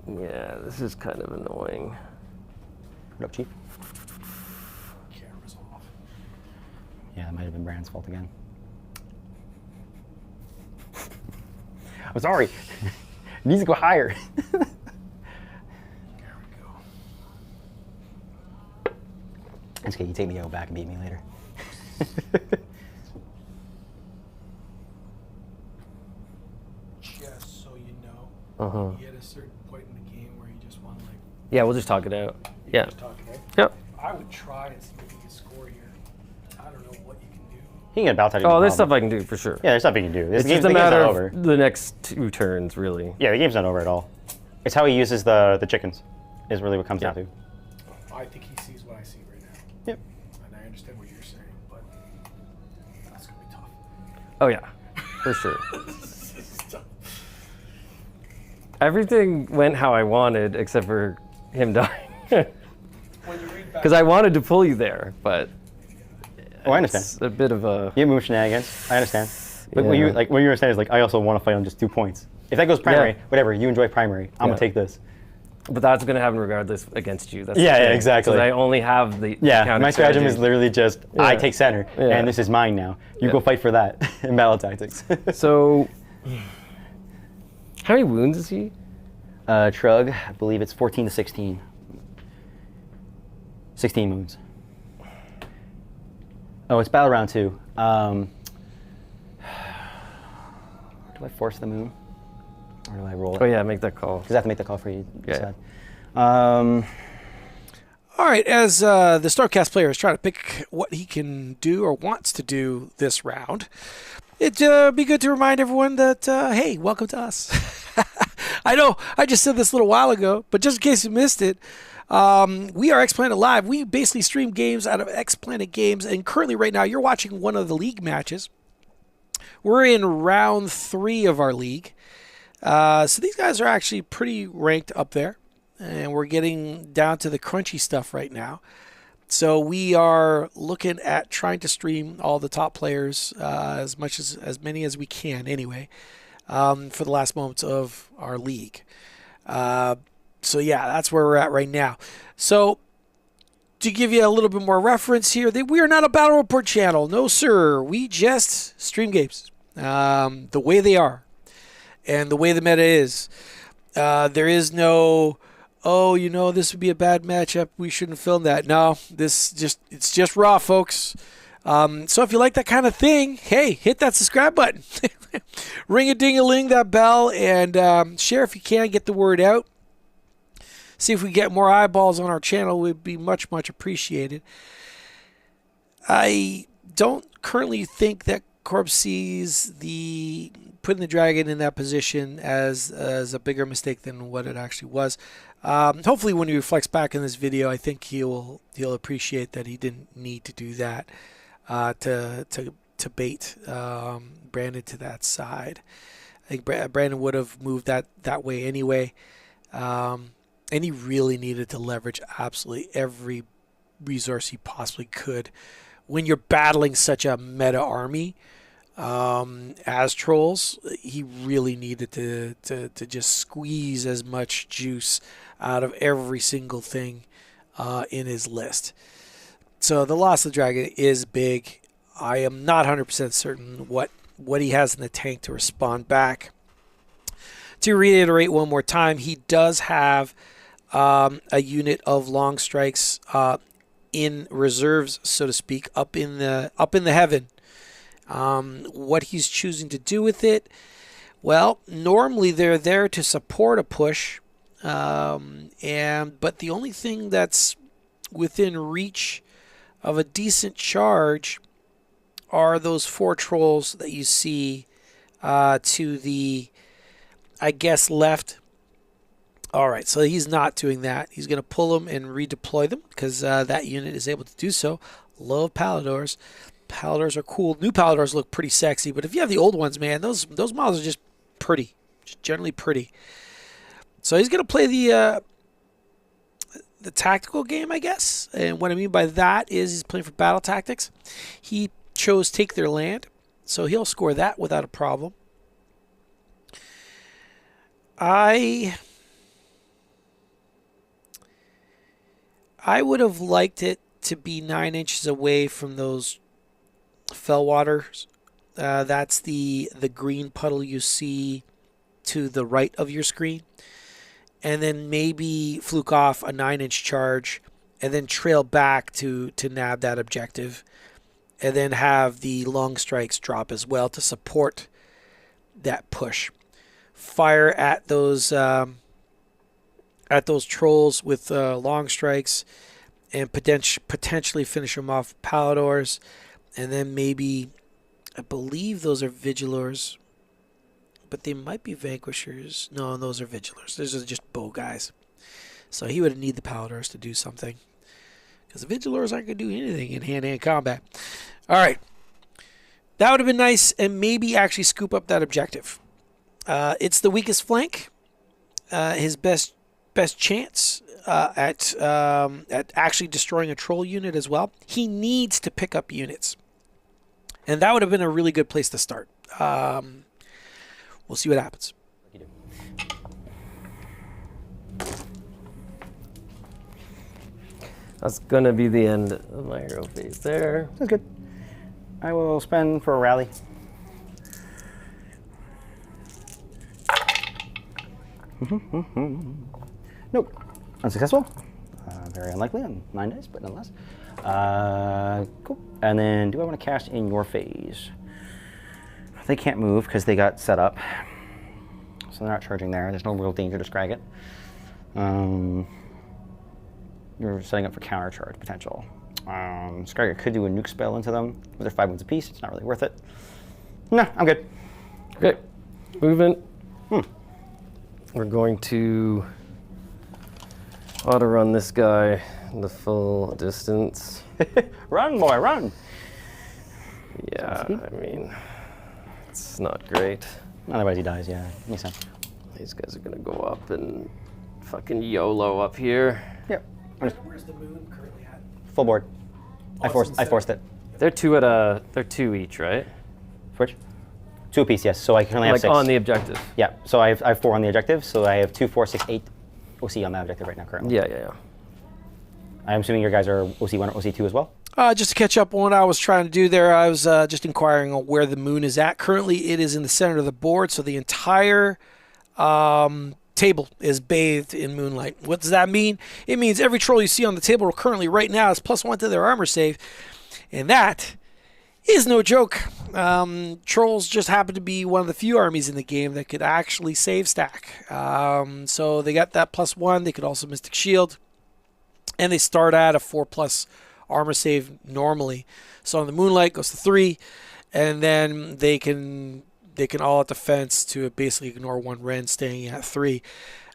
Yeah, this is kind of annoying. What up, Chief? Camera's off. Yeah, that might have been Brand's fault again. I'm sorry. It needs to go higher. There we go. It's okay, you take me out back and beat me later. Just so you know, you at a certain point in the game where you just want to Yeah, we'll just talk it out. Yeah. talk it out. Yep. I would try and see if you can score here. I don't know what you can do. He can get about Oh, there's stuff I can do for sure. Yeah, there's stuff he can do. It's just a matter of the next 2 turns, really. Yeah, the game's not over at all. It's how he uses the chickens, is really what comes down to. I think he sees what I see right now. Yep. And I understand what you're saying, but that's going to be tough. Oh, yeah. For sure. Everything went how I wanted, except for him dying. Because I wanted to pull you there, but Oh, I understand. it's a bit of a... You move shenanigans. I understand. But what Yeah. you understand is like, I also want to fight on just 2 points. If that goes primary, Yeah. whatever, you enjoy primary. I'm Yeah. gonna take this. But that's going to happen regardless against you. That's the Yeah, yeah, thing. exactly. 'Cause I only have the Yeah, counter my stratagem strategy. is literally just, I Yeah. take center, Yeah. and this is mine now. You go fight for that in battle tactics. So, how many wounds is he? Trug, I believe it's 14 to 16. 16 wounds. Oh, it's battle round 2. Do I force the moon? Or do I roll it? Oh yeah, make that call. Because I have to make the call for you. Yeah. Decide. All right, as the Stormcast player is trying to pick what he can do or wants to do this round, it'd be good to remind everyone that, hey, welcome to us. I know I just said this a little while ago, but just in case you missed it, we are X Planet Live. We basically stream games out of X Planet Games, and currently right now you're watching one of the league matches. We're in round 3 of our league. So these guys are actually pretty ranked up there, and we're getting down to the crunchy stuff right now. So we are looking at trying to stream all the top players as many as we can anyway, for the last moments of our league. So yeah, that's where we're at right now. So to give you a little bit more reference here, we are not a battle report channel. No, sir. We just stream games the way they are and the way the meta is. There is no, this would be a bad matchup. We shouldn't film that. No, it's just raw, folks. So if you like that kind of thing, hey, hit that subscribe button. Ring a ding-a-ling that bell, and share if you can. Get the word out. See if we get more eyeballs on our channel. Would be much, much appreciated. I don't currently think that Corp sees putting the dragon in that position as a bigger mistake than what it actually was. Hopefully, when he reflects back in this video, I think he'll appreciate that he didn't need to do that to bait Brandon to that side. I think Brandon would have moved that way anyway. And he really needed to leverage absolutely every resource he possibly could. When you're battling such a meta army as trolls, he really needed to just squeeze as much juice out of every single thing in his list. So the loss of the dragon is big. I am not 100% certain what he has in the tank to respond back. To reiterate one more time, he does have a unit of long strikes in reserves, so to speak, up in the heaven. What he's choosing to do with it, well, normally they're there to support a push, but the only thing that's within reach of a decent charge are those 4 trolls that you see to the, I guess, left All right, so he's not doing that. He's going to pull them and redeploy them because that unit is able to do so. Love Paladors. Paladors are cool. New Paladors look pretty sexy, but if you have the old ones, man, those models are just pretty, just generally pretty. So he's going to play the tactical game, I guess. And what I mean by that is he's playing for battle tactics. He chose Take Their Land, so he'll score that without a problem. I would have liked it to be 9 inches away from those Fellwaters. That's the green puddle you see to the right of your screen. And then maybe fluke off a 9-inch charge and then trail back to nab that objective. And then have the long strikes drop as well to support that push. Fire at those trolls with long strikes and potentially finish them off with Paladors. And then maybe, I believe those are Vigilors, but they might be Vanquishers. No, those are Vigilors. Those are just bow guys. So he would need the Paladors to do something, because the Vigilors aren't going to do anything in hand-to-hand combat. All right. That would have been nice, and maybe actually scoop up that objective. It's the weakest flank. His best chance at actually destroying a troll unit as well. He needs to pick up units, and that would have been a really good place to start. We'll see what happens. That's gonna be the end of my hero phase there. That's good. I will spend for a rally. Nope. Unsuccessful. Very unlikely on 9 days, but nonetheless. Cool. And then, do I want to cast in your phase? They can't move because they got set up. So they're not charging there. There's no real danger to Scrag it. You're setting up for counter charge potential. Scrag it could do a nuke spell into them. But they're 5 wounds apiece. It's not really worth it. No, I'm good. Okay. Movement. We're going to auto-run this guy the full distance. Run, boy, run! Yeah, I mean, it's not great. Otherwise he dies, yeah. Makes sense. These guys are gonna go up and fucking YOLO up here. Yep. Where's the moon currently at? Full board. I forced it. They're two each, right? Switch? 2 apiece, yes. So I can only have Like 6. on the objective. Yeah, so I have 4 on the objective, so I have 2, 4, 6, 8 OC on that objective right now currently. Yeah. I'm assuming your guys are OC1 or OC2 as well? Just to catch up on what I was trying to do there, I was just inquiring on where the moon is at. Currently, it is in the center of the board, so the entire table is bathed in moonlight. What does that mean? It means every troll you see on the table currently right now is +1 to their armor save, and that is no joke. Trolls just happen to be one of the few armies in the game that could actually save stack. So they got that +1. They could also Mystic Shield. And they start at a 4+ armor save normally. So on the Moonlight goes to 3. And then they can all out defense to basically ignore 1 Ren staying at 3.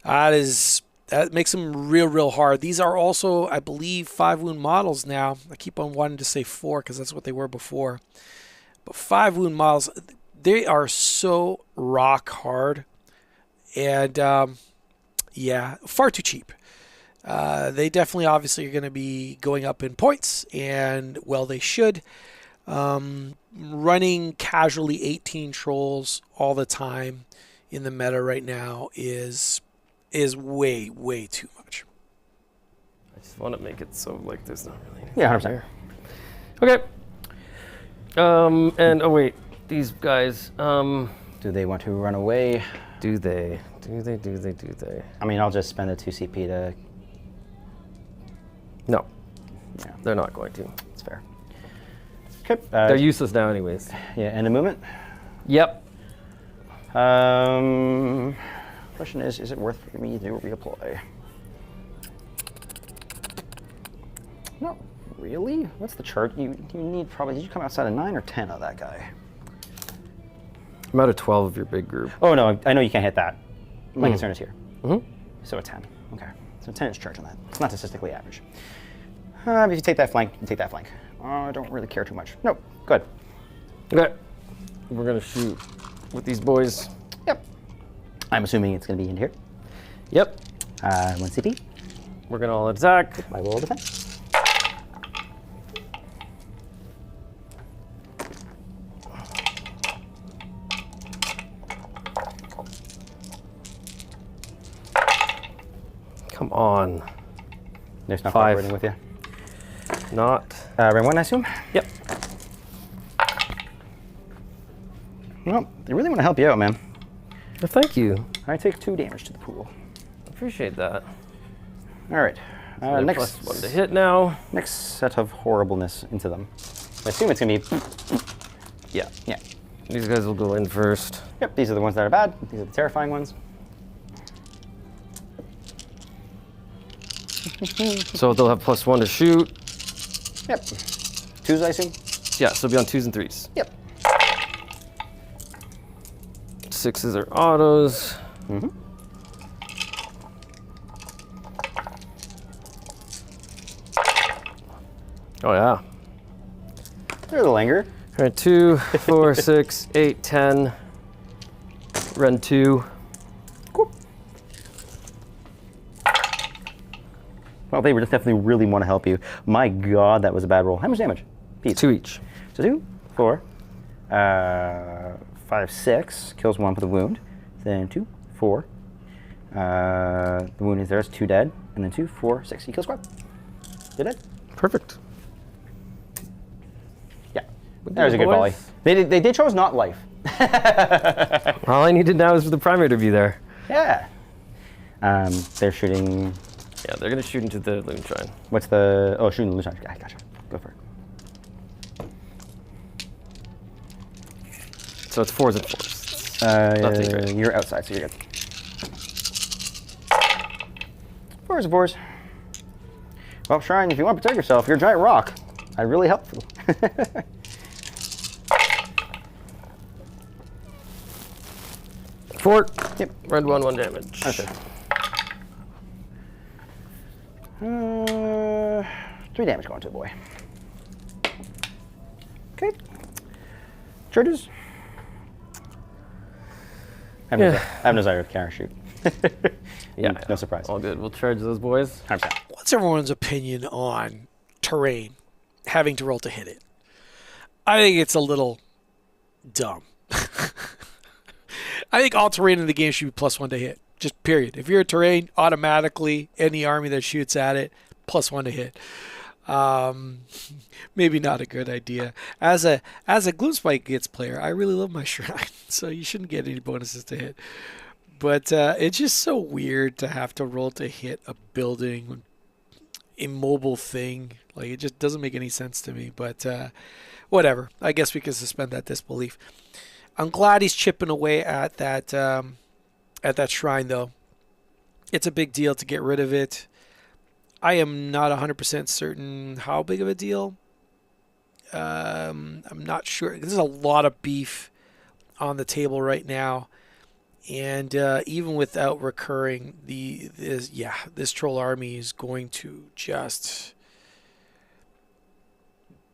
That makes them real hard. These are also, I believe, 5 wound models now. I keep on wanting to say 4 because that's what they were before. But 5 wound models, they are so rock hard. And, yeah, far too cheap. They definitely, obviously, are going to be going up in points. And, well, they should. Running casually 18 trolls all the time in the meta right now is way too much. I just want to make it so like there's not really anything. Yeah, 100%. There. Okay. And oh wait, these guys. Do they want to run away? Do they? I mean, I'll just spend the 2 CP to. No. Yeah, They're not going to. it's fair. Okay. They're useless now, anyways. Yeah, end of movement. Yep. Question is it worth for me to reapply? Not really. What's the chart? You need probably. Did you come outside of 9 or 10 of that guy? I'm out of 12 of your big group. Oh no, I know you can't hit that. My concern is here. So a 10. Okay. So 10 is charge on that. It's not statistically average. If you take that flank, you take that flank. I don't really care too much. Nope. Good. Okay. We're gonna shoot with these boys. Yep. I'm assuming it's going to be in here. Yep. 1 CP. We're gonna all attack. My roll of defense. Come on. There's not 5. cooperating with you. Not. Round 1, I assume? Yep. Well, they really want to help you out, man. Well, thank you. I take 2 damage to the pool. Appreciate that. All right. They're Next +1 to hit now. Next set of horribleness into them. I assume it's going to be... Yeah. Yeah. These guys will go in first. Yep, these are the ones that are bad. These are the terrifying ones. So they'll have +1 to shoot. Yep. 2s, I assume? Yeah, so it'll be on 2s and 3s. Yep. 6s are autos. Mm-hmm. Oh yeah. There's a linger. All right, 2, 4, 6, 8, 10. Run 2. Cool. Well, they were just definitely really want to help you. My God, that was a bad roll. How much damage? Piece. 2 each. So 2, 4, 5, 6. Kills 1 with a wound. Then 2, 4. The wound is there. It's 2 dead. And then 2, 4, 6. He kills squad. They're dead. Perfect. Yeah. That was a good volley. They chose not life. All I needed now is for the primary to be there. Yeah. They're shooting. Yeah, they're gonna shoot into the moonshine. What's the? Oh, shooting the moonshine. I gotcha. Go for it. So it's 4s and 4s. Nothing great. You're outside, so you're good. 4s and 4s. Well, Shrine, if you want to protect yourself, you're a giant rock. I'd really help you. Fort. Yep. Red 1 damage. Okay. 3 damage going to the boy. Okay. Charges. I have no desire to counter shoot. Yeah. No surprise. All good. We'll charge those boys. 100%. What's everyone's opinion on terrain having to roll to hit it? I think it's a little dumb. I think all terrain in the game should be +1 to hit. Just period. If you're a terrain, automatically any army that shoots at it, +1 to hit. Maybe not a good idea. As a Gloomspite Gitz player, I really love my shrine, so you shouldn't get any bonuses to hit. But it's just so weird to have to roll to hit a building, immobile thing. Like, it just doesn't make any sense to me. But whatever. I guess we can suspend that disbelief. I'm glad he's chipping away at that shrine, though. It's a big deal to get rid of it. I am not 100% certain how big of a deal. I'm not sure. There's a lot of beef on the table right now. And even without recurring, this troll army is going to just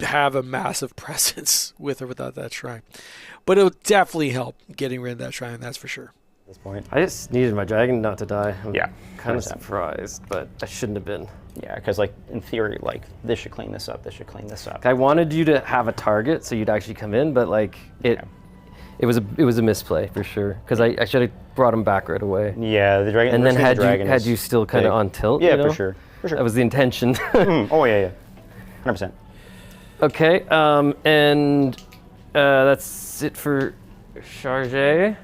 have a massive presence with or without that shrine. But it'll definitely help getting rid of that shrine, that's for sure. At this point. I just needed my dragon not to die. I'm Yeah, kind of 100%. surprised, but I shouldn't have been. Yeah, because like in theory, like this should clean this up. This should clean this up. I wanted you to have a target so you'd actually come in, but like it was a misplay for sure. Because I should have brought him back right away. Yeah, the dragon. And then dragon had you still kind of big. on tilt. Yeah, you know? for sure. For sure. That was the intention. Oh yeah, 100%. Okay, and that's it for Charge.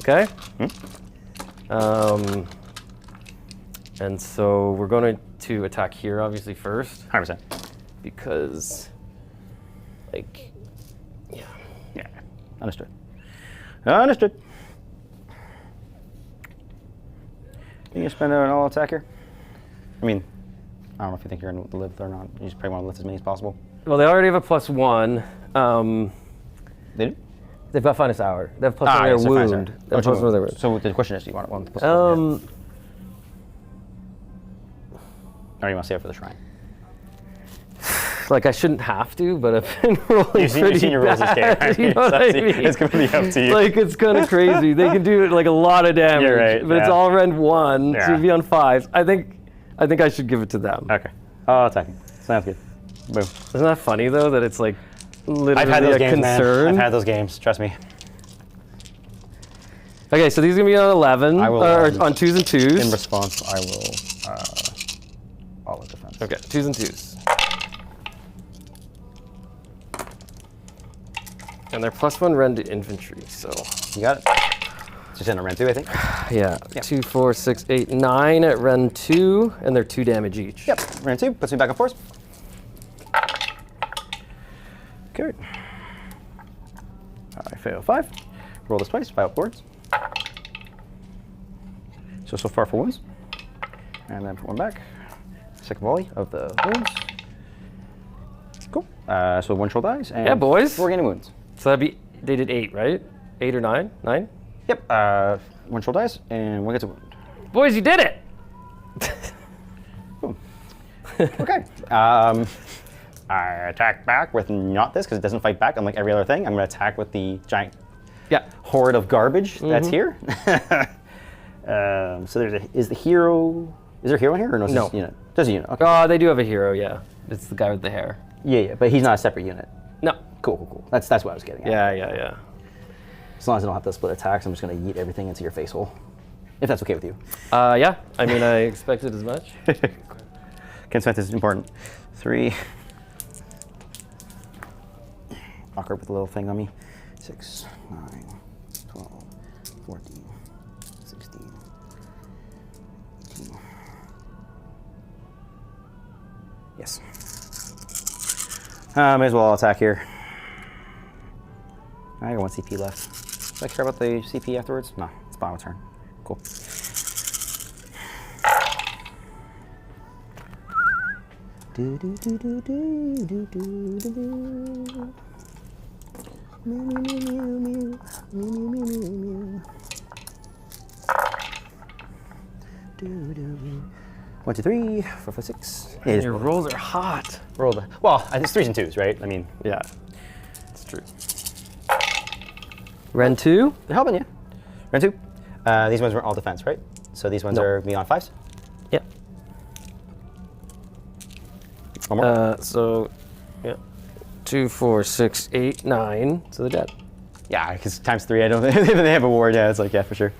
Okay. And so we're going to attack here, obviously, first. 100%. Because, like, yeah. Yeah, understood. Understood. You gonna spend an all attack here? I mean, I don't know if you think you're going to live or not. You just probably want to lift as many as possible. Well, they already have a +1. They do? They've got Finest Hour. They have +1 their yes, so fine, wound. sorry. They have +1 their wound. So the question is, do you want one plus one? Or you want to save it for the shrine? Like I shouldn't have to, but I've been rolling You've pretty seen your rolls this game, bad, right? you know what I mean? It's completely up to you. Like it's kind of crazy. They can do like a lot of damage, You're right, but it's yeah. all rend 1, so Yeah. you'd be on 5s. I think I should give it to them. Okay. Oh, attacking. Sounds good. Boom. Isn't that funny though that it's like literally I've had those a games, concern? man. I've had those games. Trust me. Okay, so these are gonna be on 11 I will, or on 2s and In 2s. response, I will all of defense. Okay, 2s and 2s. And they're +1 rend to infantry, so You got it. Just in a rend 2, I think. yeah. Yep. 2, 4, 6, 8, 9 at rend 2, and they're 2 damage each. Yep. Rend 2 puts me back on 4s. Good. I fail 5. Roll this twice. 5 upwards. So far for wounds. And then put 1 back. Second volley of the wounds. Cool. So 1 troll dies. And Yeah, boys. 4 gaining wounds. So that'd be, they did 8, right? 8 or 9? 9? Yep. 1 troll dies and 1 gets a wound. Boys, you did it! Boom. Okay. I attack back with not this because it doesn't fight back unlike every other thing. I'm going to attack with the giant Yeah. horde of garbage that's here. So there's is there a hero in here or no? No. Just unit? Just a unit. Okay. Oh, they do have a hero, yeah. It's the guy with the hair. Yeah, but he's not a separate unit. No. Cool. That's what I was getting at. Yeah. As long as I don't have to split attacks, I'm just going to yeet everything into your face hole. If that's okay with you. Yeah. I mean, I expected as much. Consent is important. 3. Awkward with a little thing on me. 6, 9, 12, 14, 16, 18. Yes. May as well attack here. I got 1 CP left. Do I care about the CP afterwards? No, it's bottom of turn. Cool. Do do do do do do do do do. Mew mew mew mew mew mew mew mew. Do do. 1, 2, 3, 4, 5, 6. Yeah, Your rolls are hot. roll the. Well, it's 3s and 2s, right? I mean, Yeah. It's true. Rend 2? they're helping you. Round 2. These ones were all defense, right? So these ones No. are me on 5s. Yeah. One more. So, yeah. 2, 4, 6, 8, 9. So they're dead. Yeah, because times 3, I don't. If they have a ward. Yeah, it's like for sure.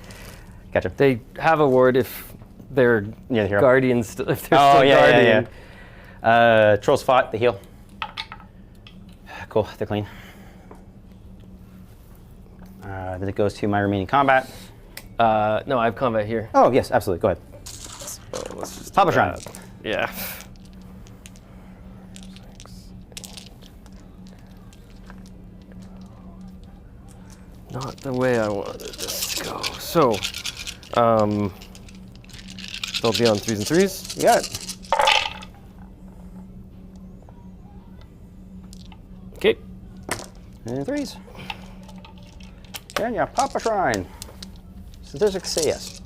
Gotcha. They have a ward if they're Yeah, the hero. guardians. If they're Oh still guardian. yeah. Trolls fought. They heal. Cool. They're clean. Then it goes to my remaining combat. No, I have combat here. Oh yes, absolutely. Go ahead. So let's just Pop a do shrine. that. Yeah. Not the way I wanted this to go. So, they'll be on 3s and 3s. You got it. Okay. And 3s. Can you pop a shrine? Statistics say yes.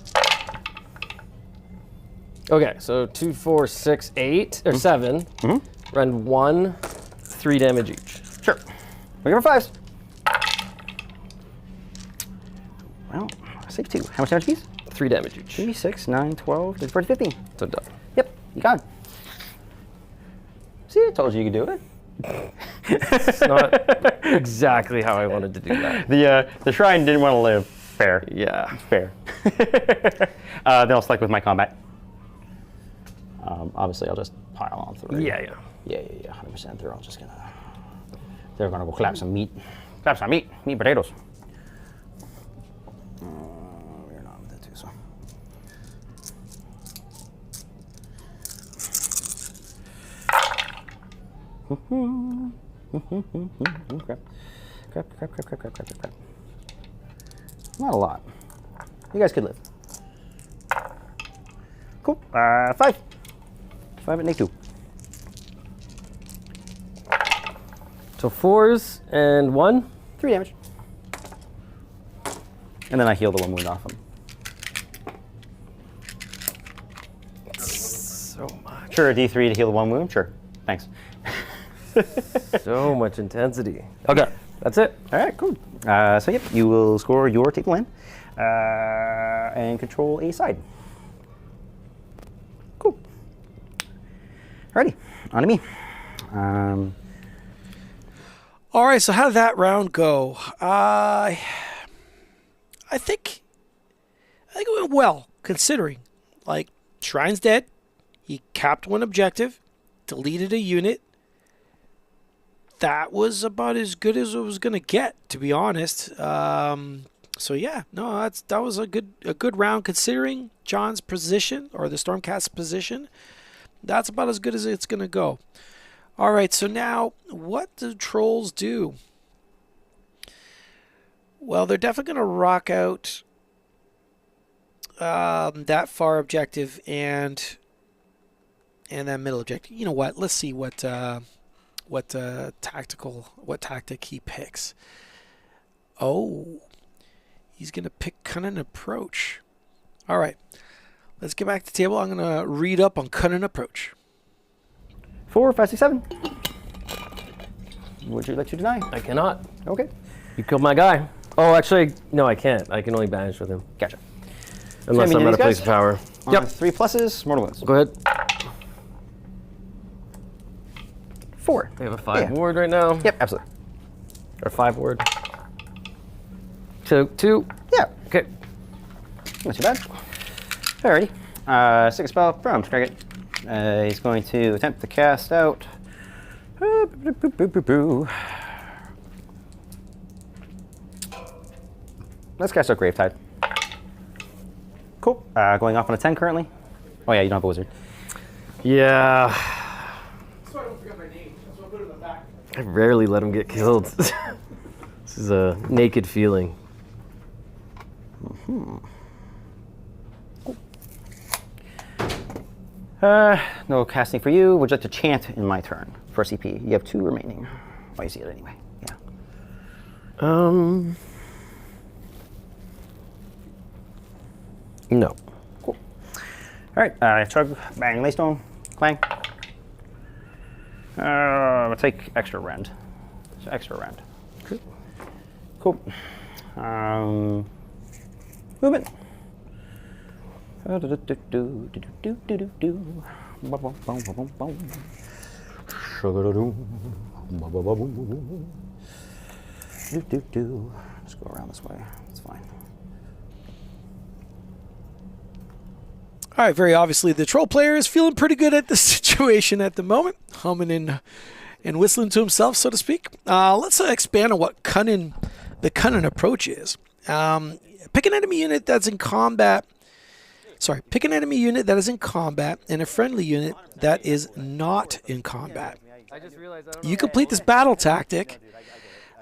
Okay, so 2, 4, 6, 8, or 7. Rend 1, 3 damage each. Sure. We go for 5s. Well, save 2. How much damage piece? 3 damage each. 3, 6, 9, 12, 13, 14, 15. So done. Yep, you got it. See, I told you you could do it. It's not exactly how I wanted to do that. The shrine didn't want to live. Fair. Yeah. Fair. Then I'll select with my combat. Obviously, I'll just pile on through. Yeah. Yeah, 100%. They're all just gonna. They're gonna go clap some meat. Clap some meat. Meat potatoes. We're not with that too, so. Crap. Not a lot. You guys could live. Cool. 5. 5 at Nick 2. So 4s and 1. 3 damage. And then I heal the 1 wound off him. So much. Sure, a D3 to heal 1 wound. Sure, thanks. So much intensity. Okay, that's it. All right, cool. So yep, you will score your table land and control a side. Cool. Alrighty, on to me. All right, so how did that round go? I think it went well, considering. Like, Shrine's dead. He capped one objective, deleted a unit. That was about as good as it was gonna get, to be honest. So yeah, no, that was a good round considering John's position or the Stormcast position. That's about as good as it's gonna go. All right, so now what do trolls do? Well, they're definitely gonna rock out that far objective and that middle objective. You know what? Let's see what tactic he picks. Oh, he's gonna pick cunning approach. All right, let's get back to the table. I'm gonna read up on cunning approach. 4, 5, 6, 7. Would you let you deny? I cannot. Okay. You killed my guy. Oh, actually, no, I can't. I can only banish with him. Gotcha. Unless I'm at a place of power. Yep. 3 pluses, mortal wounds. Go ahead. 4. We have a 5 ward right now. Yep, absolutely. Or 5 ward. 2. Yeah. Okay. Not too bad. Alrighty. Second spell from Scragget. He's going to attempt to cast out. Let's cast out Gravetide. Cool. Going off on a 10 currently. Oh yeah, you don't have a wizard. Yeah. That's why I don't forget my name. That's why I put it in the back. I rarely let him get killed. This is a naked feeling. No casting for you. Would you like to chant in my turn for CP? You have 2 remaining. Oh, you see it anyway. Yeah. No. Cool. All right. Chug, bang, laystone, clang. We'll take extra rend. So extra rend. Cool. Movement. Let's go around this way. It's fine. All right, very obviously the troll player is feeling pretty good at the situation at the moment, humming and whistling to himself, so to speak. Let's expand on what the cunning approach is. Pick an enemy unit that's in combat. Sorry, pick an enemy unit that is in combat and a friendly unit that is not in combat. You complete this battle tactic.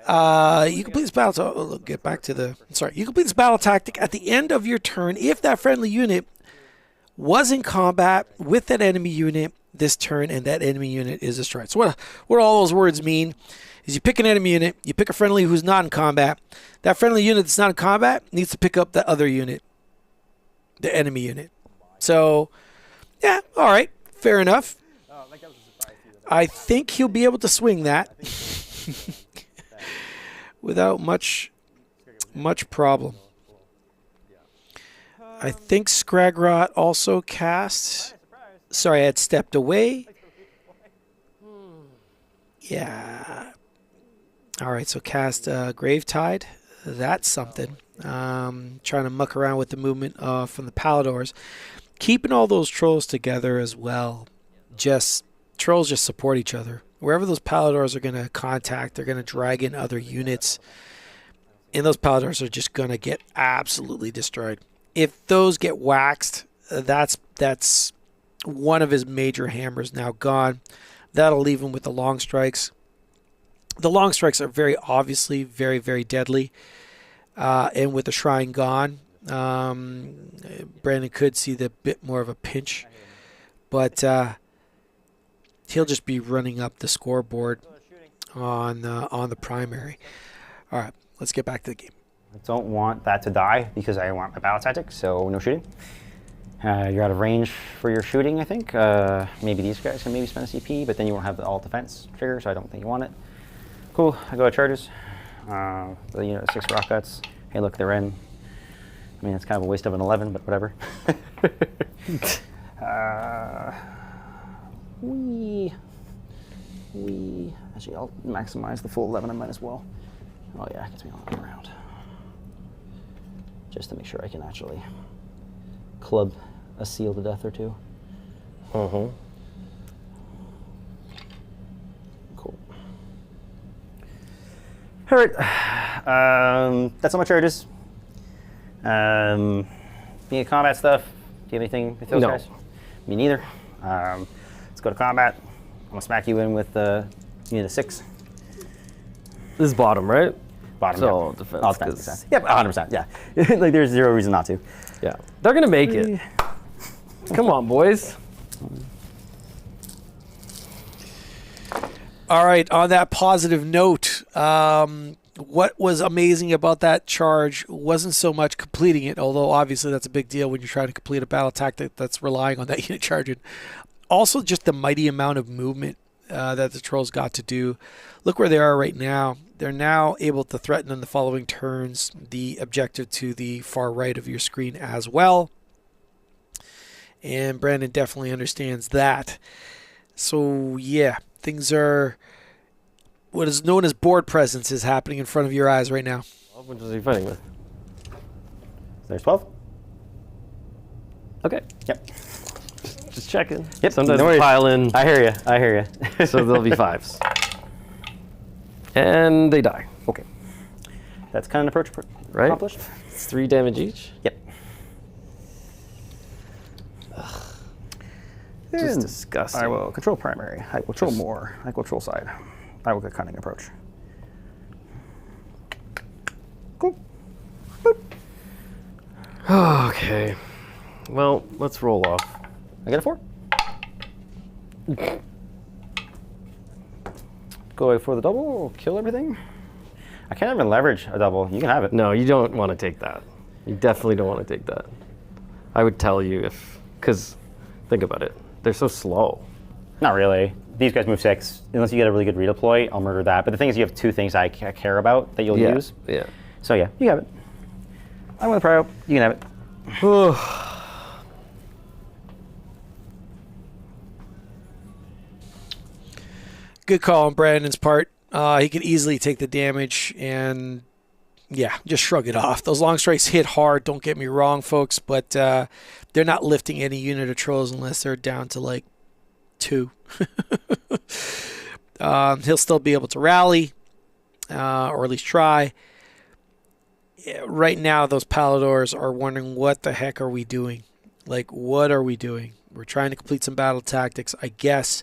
You complete this battle. Get back to the. Sorry, you complete this battle tactic at the end of your turn if that friendly unit was in combat with that enemy unit this turn and that enemy unit is destroyed. So what all those words mean is you pick an enemy unit, you pick a friendly who's not in combat. That friendly unit that's not in combat needs to pick up the other unit, the enemy unit. So, yeah, all right, fair enough. I think he'll be able to swing that without much problem. I think Scragrot also casts. Sorry, I had stepped away. Yeah. All right, so cast Gravetide. That's something. Trying to muck around with the movement from the Paladors. Keeping all those trolls together as well. Trolls just support each other. Wherever those Paladors are going to contact, they're going to drag in other units. And those Paladors are just going to get absolutely destroyed. If those get waxed, that's one of his major hammers now gone. That'll leave him with the long strikes. The long strikes are very obviously very, very deadly. And with the shrine gone, Brandon could see the bit more of a pinch. But he'll just be running up the scoreboard on the primary. All right, let's get back to the game. I don't want that to die because I want my battle tactic, so no shooting. You're out of range for your shooting, I think. Maybe these guys can maybe spend a CP, but then you won't have the all defense trigger, so I don't think you want it. Cool, I go to charges. The unit 6 rock guts. Hey, look, they're in. I mean, it's kind of a waste of an 11, but whatever. Actually, I'll maximize the full 11 I might as well. Oh yeah, it gets me all the way around. Just to make sure I can actually club a seal to death or two. Uh-huh. Cool. All right. That's all my charges. Being combat stuff, do you have anything with those No. guys? Me neither. Let's go to combat. I'm gonna smack you in with unit 6. This is bottom, right? Bottom. So Yep. all defense, All defense. 'cause- Yep, 100%. Yeah. Like there's zero reason not to. Yeah. They're going to make it. Come on, boys. All right, on that positive note, what was amazing about that charge wasn't so much completing it, although obviously that's a big deal when you're trying to complete a battle tactic that's relying on that unit charging. Also, just the mighty amount of movement that the trolls got to do. Look where they are right now. They're now able to threaten in the following turns the objective to the far right of your screen as well. And Brandon definitely understands that. So, yeah, things are... What is known as board presence is happening in front of your eyes right now. Which is he fighting with? There's 12. Okay. Yep. Just checking. Yep. Sometimes no they worries. pile in, I hear you. I hear you. so there'll be 5s. And they die. Okay. That's kind of approach Right? accomplished. It's 3 damage each. Yep. Just And disgusting. I will control primary. I will control more. I will control side. I will get cunning approach. Cool. Boop. Okay. Well, let's roll off. I get a 4. Go for the double. Kill everything. I can't even leverage a double. You can have it. No, you don't want to take that. You definitely don't want to take that. I would tell you if, because think about it. They're so slow. Not really. These guys move 6. Unless you get a really good redeploy, I'll murder that. But the thing is, you have 2 things I care about that you'll use. Yeah. So yeah, you have it. I'm with Prio. You can have it. Good call on Brandon's part. He could easily take the damage and, yeah, just shrug it off. Those long strikes hit hard, don't get me wrong, folks, but they're not lifting any unit of trolls unless they're down to, like, 2. He'll still be able to rally, or at least try. Right now, those Paladors are wondering, what the heck are we doing? Like, what are we doing? We're trying to complete some battle tactics, I guess.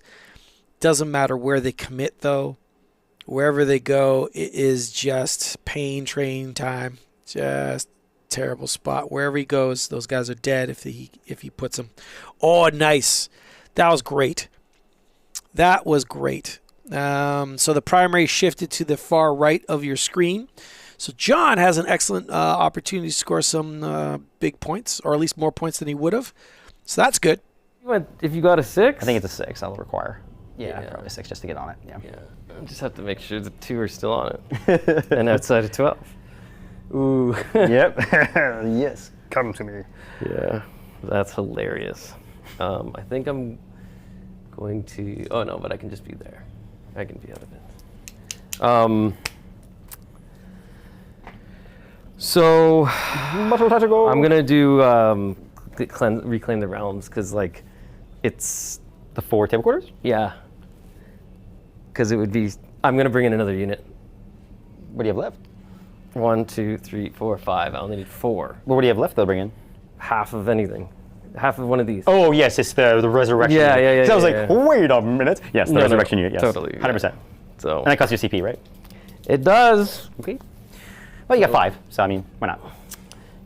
Doesn't matter where they commit, though. Wherever they go, it is just pain train time. Just terrible spot. Wherever he goes, those guys are dead if he puts them. Oh, nice. That was great. That was great. So the primary shifted to the far right of your screen. So John has an excellent opportunity to score some big points, or at least more points than he would have. So that's good. If you got a 6? I think it's a 6. I'll require. Yeah, Yeah. probably a 6 just to get on it. Yeah. Yeah. I just have to make sure the 2 are still on it. And outside of 12. Ooh. Yep. Yes. Come to me. Yeah. That's hilarious. I think I'm going to... Oh, no, but I can just be there. I can be out of it. So I'm going to do Reclaim the Realms because, like, it's... The 4 table quarters? Yeah. Because it would be... I'm going to bring in another unit. What do you have left? 1, 2, 3, 4, 5. I only need 4. What do you have left, though, bring in? Half of anything. Half of one of these. Oh, yes, it's the resurrection Yeah, unit. yeah, yeah, So I was yeah, like, yeah. wait a minute. Yes, the No, no, resurrection unit, yes. totally, 100%. So And that costs you CP, right? it does. Okay. Well, you got 5, so I mean, why not?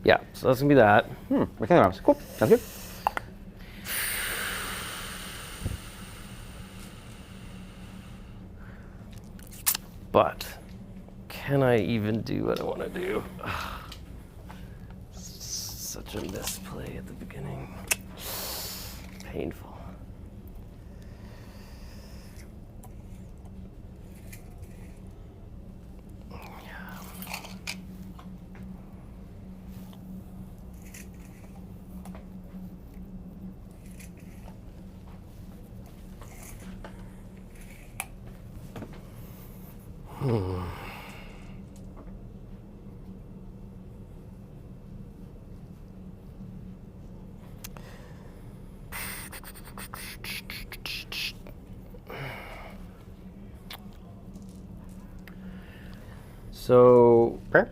Yeah, so that's going to be that. Reclaim the arms. Cool. Sounds good. But can I even do what I want to do? Such a misplay at the beginning. painful. So, Prayer?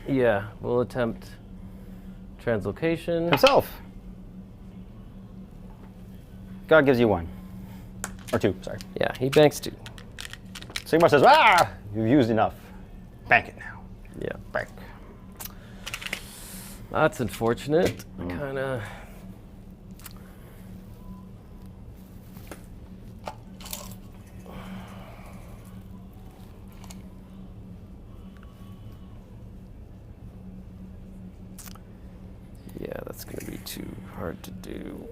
yeah, we'll attempt translocation. Himself. God gives you 1. Or 2, sorry. Yeah, he banks 2. Sigmar says, ah! You've used enough. Bank it now. Yeah. Bank. That's unfortunate. Kind of. Yeah, that's going to be too hard to do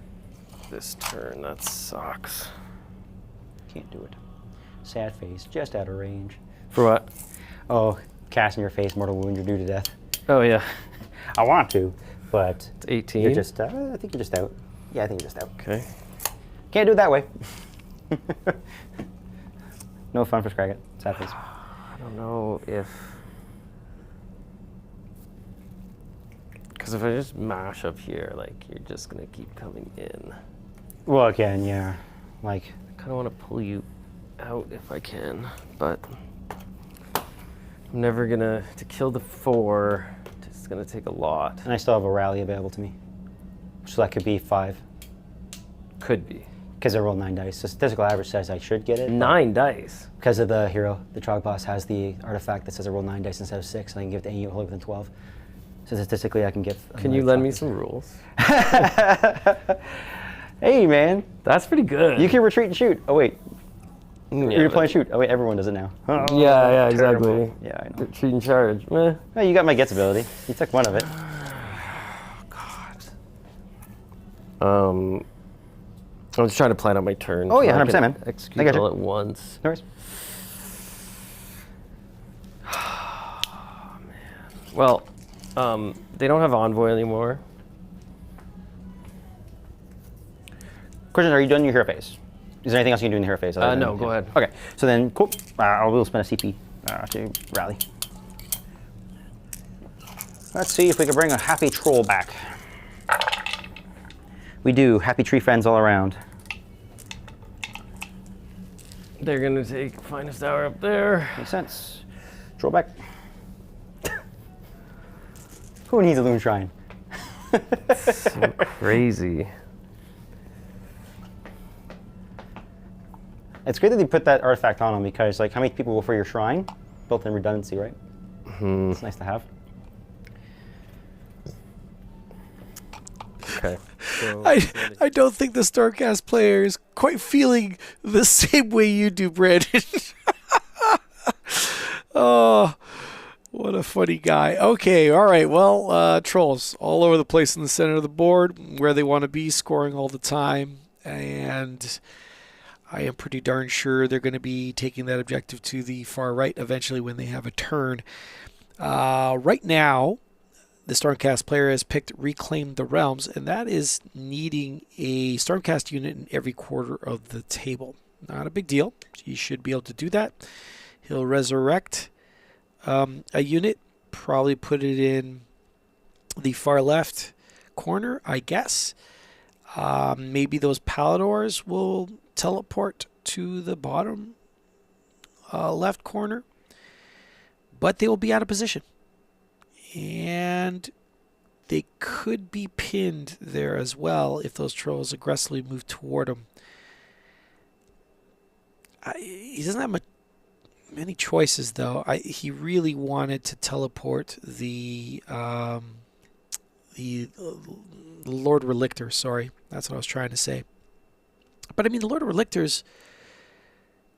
this turn. That sucks. Can't do it. Sad face, just out of range. For what? Oh, cast in your face, mortal wound, you're due to death. Oh, yeah. I want to, but It's 18. you're just, I think you're just out. Yeah, I think you're just out. Okay. Can't do it that way. No fun for Scraggett. Sad face. I don't know if. Because if I just mash up here, like, you're just going to keep coming in. Well, again, yeah. Like, I kind of want to pull you out if I can, but I'm never going to kill the 4. It's going to take a lot. and I still have a rally available to me. So that could be 5. Could be. Because I rolled 9 dice. So statistical average says I should get it. 9 dice. Because of the hero, the Trog boss has the artifact that says I roll 9 dice instead of 6, and I can give it to any unit within 12. So statistically, I can get. Can you lend me some rules? Hey, man. That's pretty good. You can retreat and shoot. Oh, wait. Yeah, You're playing shoot. Oh, wait, everyone does it now. Oh, yeah, exactly. terrible. Yeah, I know. Retreat and charge. Meh. Oh, you got my Gitz ability. You took one of it. I'm just trying to plan out my turn. Oh, yeah, so I 100%, can man. I Execute got you. all at once. No worries. Well, they don't have Envoy anymore. Question, are you done your hero phase? Is there anything else you can do in the hero phase? other than- No, go ahead. Okay, so then, cool. I will spend a CP to rally. Let's see if we can bring a happy troll back. We do. Happy tree friends all around. They're gonna take Finest Hour up there. Makes sense. Troll back. Who needs a Loon Shrine? So crazy. It's great that they put that artifact on them because, like, how many people go for your shrine? Built-in redundancy, right? Mm-hmm. It's nice to have. Okay. So, I don't think the Stormcast player is quite feeling the same way you do, Brandon. Oh, what a funny guy. Okay, all right. Well, trolls all over the place in the center of the board where they want to be, scoring all the time. And I am pretty darn sure they're going to be taking that objective to the far right eventually when they have a turn. Right now, the Stormcast player has picked Reclaim the Realms, and that is needing a Stormcast unit in every quarter of the table. Not a big deal. You should be able to do that. He'll resurrect a unit, probably put it in the far left corner, I guess. Maybe those Paladors will teleport to the bottom left corner, but they will be out of position. And they could be pinned there as well if those trolls aggressively move toward them. He doesn't have many choices, though. He really wanted to teleport the Lord Relictor. Sorry, that's what I was trying to say. But I mean, the Lord of Relictor's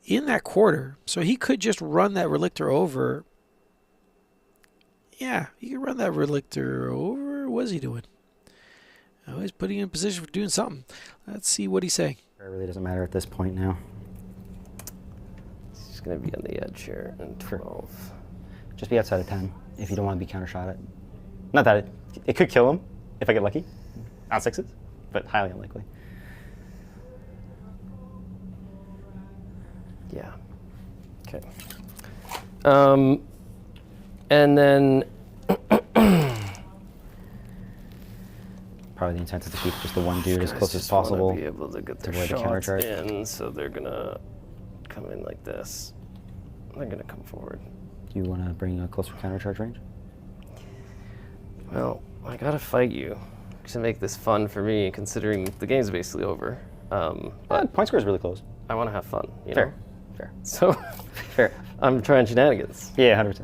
in that quarter, so he could just run that Relictor over. Yeah, he could run that Relictor over. What is he doing? Always putting you in position for doing something. Let's see what he's saying. It really doesn't matter at this point now. It's just going to be on the edge here. And 12. Just be outside of 10 if you don't want to be countershot at. Not that it could kill him if I get lucky on 6s, but highly unlikely. Yeah. Okay. And then Probably the intent is to keep just the one dude as guys close as just wanna possible. be able to get their avoid the counter shots charge. in, so they're gonna come in like this. They're gonna come forward. Do you want to bring a closer counter charge range? Well, I gotta fight you to make this fun for me, considering the game's basically over. But Point score is really close. I want to have fun. You Fair. know? Fair. So Fair. I'm trying shenanigans. Yeah, 100%.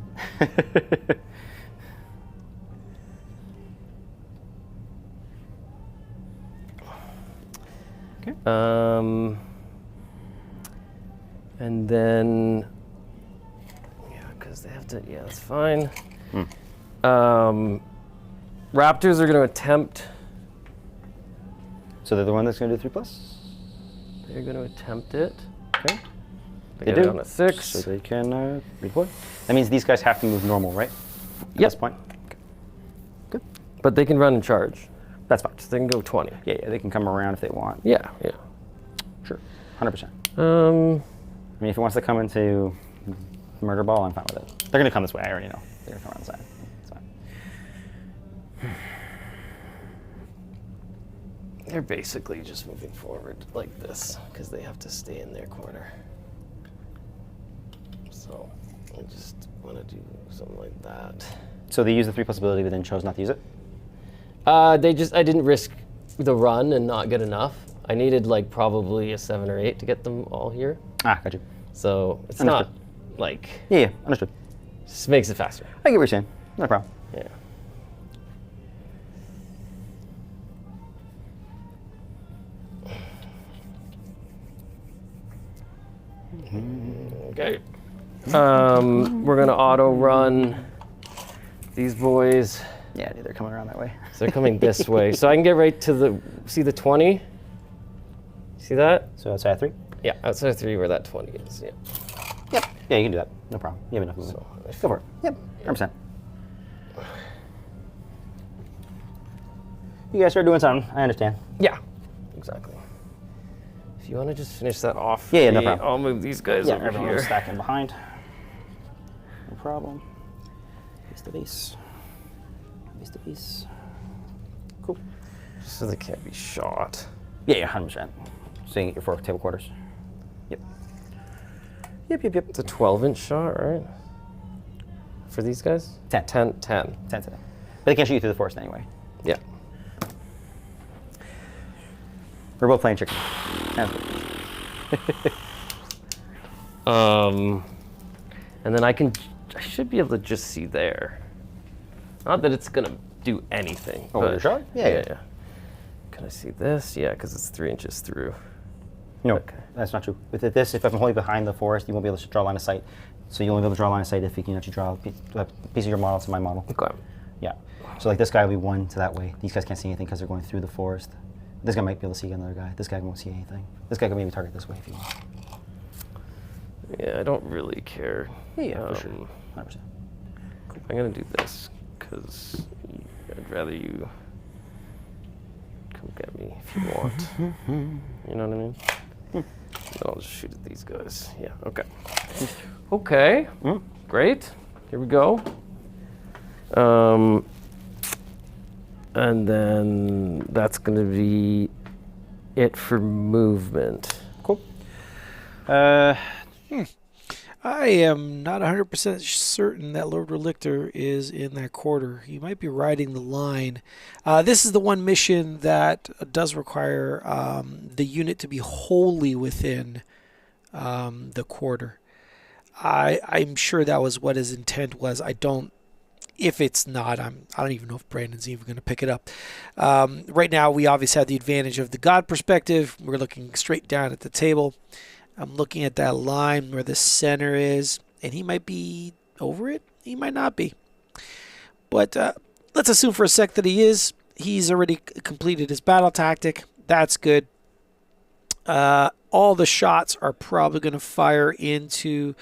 Okay. And then, yeah, because they have to. Yeah, that's fine. Raptors are going to attempt. So they're the one that's going to do 3+? They're going to attempt it. Okay. They They get it do. on a 6. So they can redeploy. That means these guys have to move normal, right? At Yep. this point? Okay. Good. But they can run and charge. That's fine. So they can go 20. Yeah, they can come around if they want. Yeah, yeah. Sure. 100%. I Um, mean, if he wants to come into murder ball, I'm fine with it. They're going to come this way. I already know. They're going to come around the side. It's fine. they're basically just moving forward like this because they have to stay in their corner. So I just want to do something like that. So they use the 3+ ability, but then chose not to use it? I didn't risk the run and not get enough. I needed like probably a 7 or 8 to get them all here. Ah, got you. So it's Understood. not like, Yeah, understood. just makes it faster. I get what you're saying. No problem. Yeah. Okay. We're gonna auto run these boys. Yeah, dude, they're coming around that way. So they're coming this way. So I can get right to the, see the 20? See that? So outside of 3? Yeah, outside of 3 where that 20 is, yeah. Yep. Yeah, you can do that. No problem. You have enough movement. Go for it. Yep. 100%. You guys are doing something. I understand. Yeah, exactly. If you want to just finish that off, Yeah, no me, problem. I'll move these guys Yeah, over everyone will here. stack in behind. No problem. Base to base. Base to base. Cool. So they can't be shot. Yeah, 100%. So you can get your 4 table quarters. Yep. Yep. It's a 12-inch shot, right? For these guys? 10. 10. 10 today. But they can't shoot you through the forest anyway. Yeah. We're both playing chicken. That's good. And then I should be able to just see there. Not that it's gonna do anything. Oh, but your shot? Yeah. Can I see this? Yeah, because it's 3 inches through. No, Okay. that's not true. With this, if I'm holding behind the forest, you won't be able to draw line of sight. So you'll only be able to draw line of sight if you can actually draw a piece of your model to my model. Okay. Yeah. So like this guy will be 1 to that way. These guys can't see anything because they're going through the forest. This guy might be able to see another guy. This guy won't see anything. This guy can maybe target this way if you want. Yeah, I don't really care. Yeah, for sure. 100%. I'm gonna do this because I'd rather you come get me if you want. You know what I mean? I'll just shoot at these guys. Yeah. Okay. Okay. Great. Here we go. And then that's gonna be it for movement. Cool. I am not 100% certain that Lord Relictor is in that quarter. He might be riding the line. This is the one mission that does require the unit to be wholly within the quarter. I'm sure that was what his intent was. If it's not, I don't even know if Brandon's even going to pick it up. Right now, we obviously have the advantage of the God perspective. We're looking straight down at the table. I'm looking at that line where the center is, and he might be over it. He might not be. But let's assume for a sec that he is. he's already completed his battle tactic. That's good. All the shots are probably going to fire into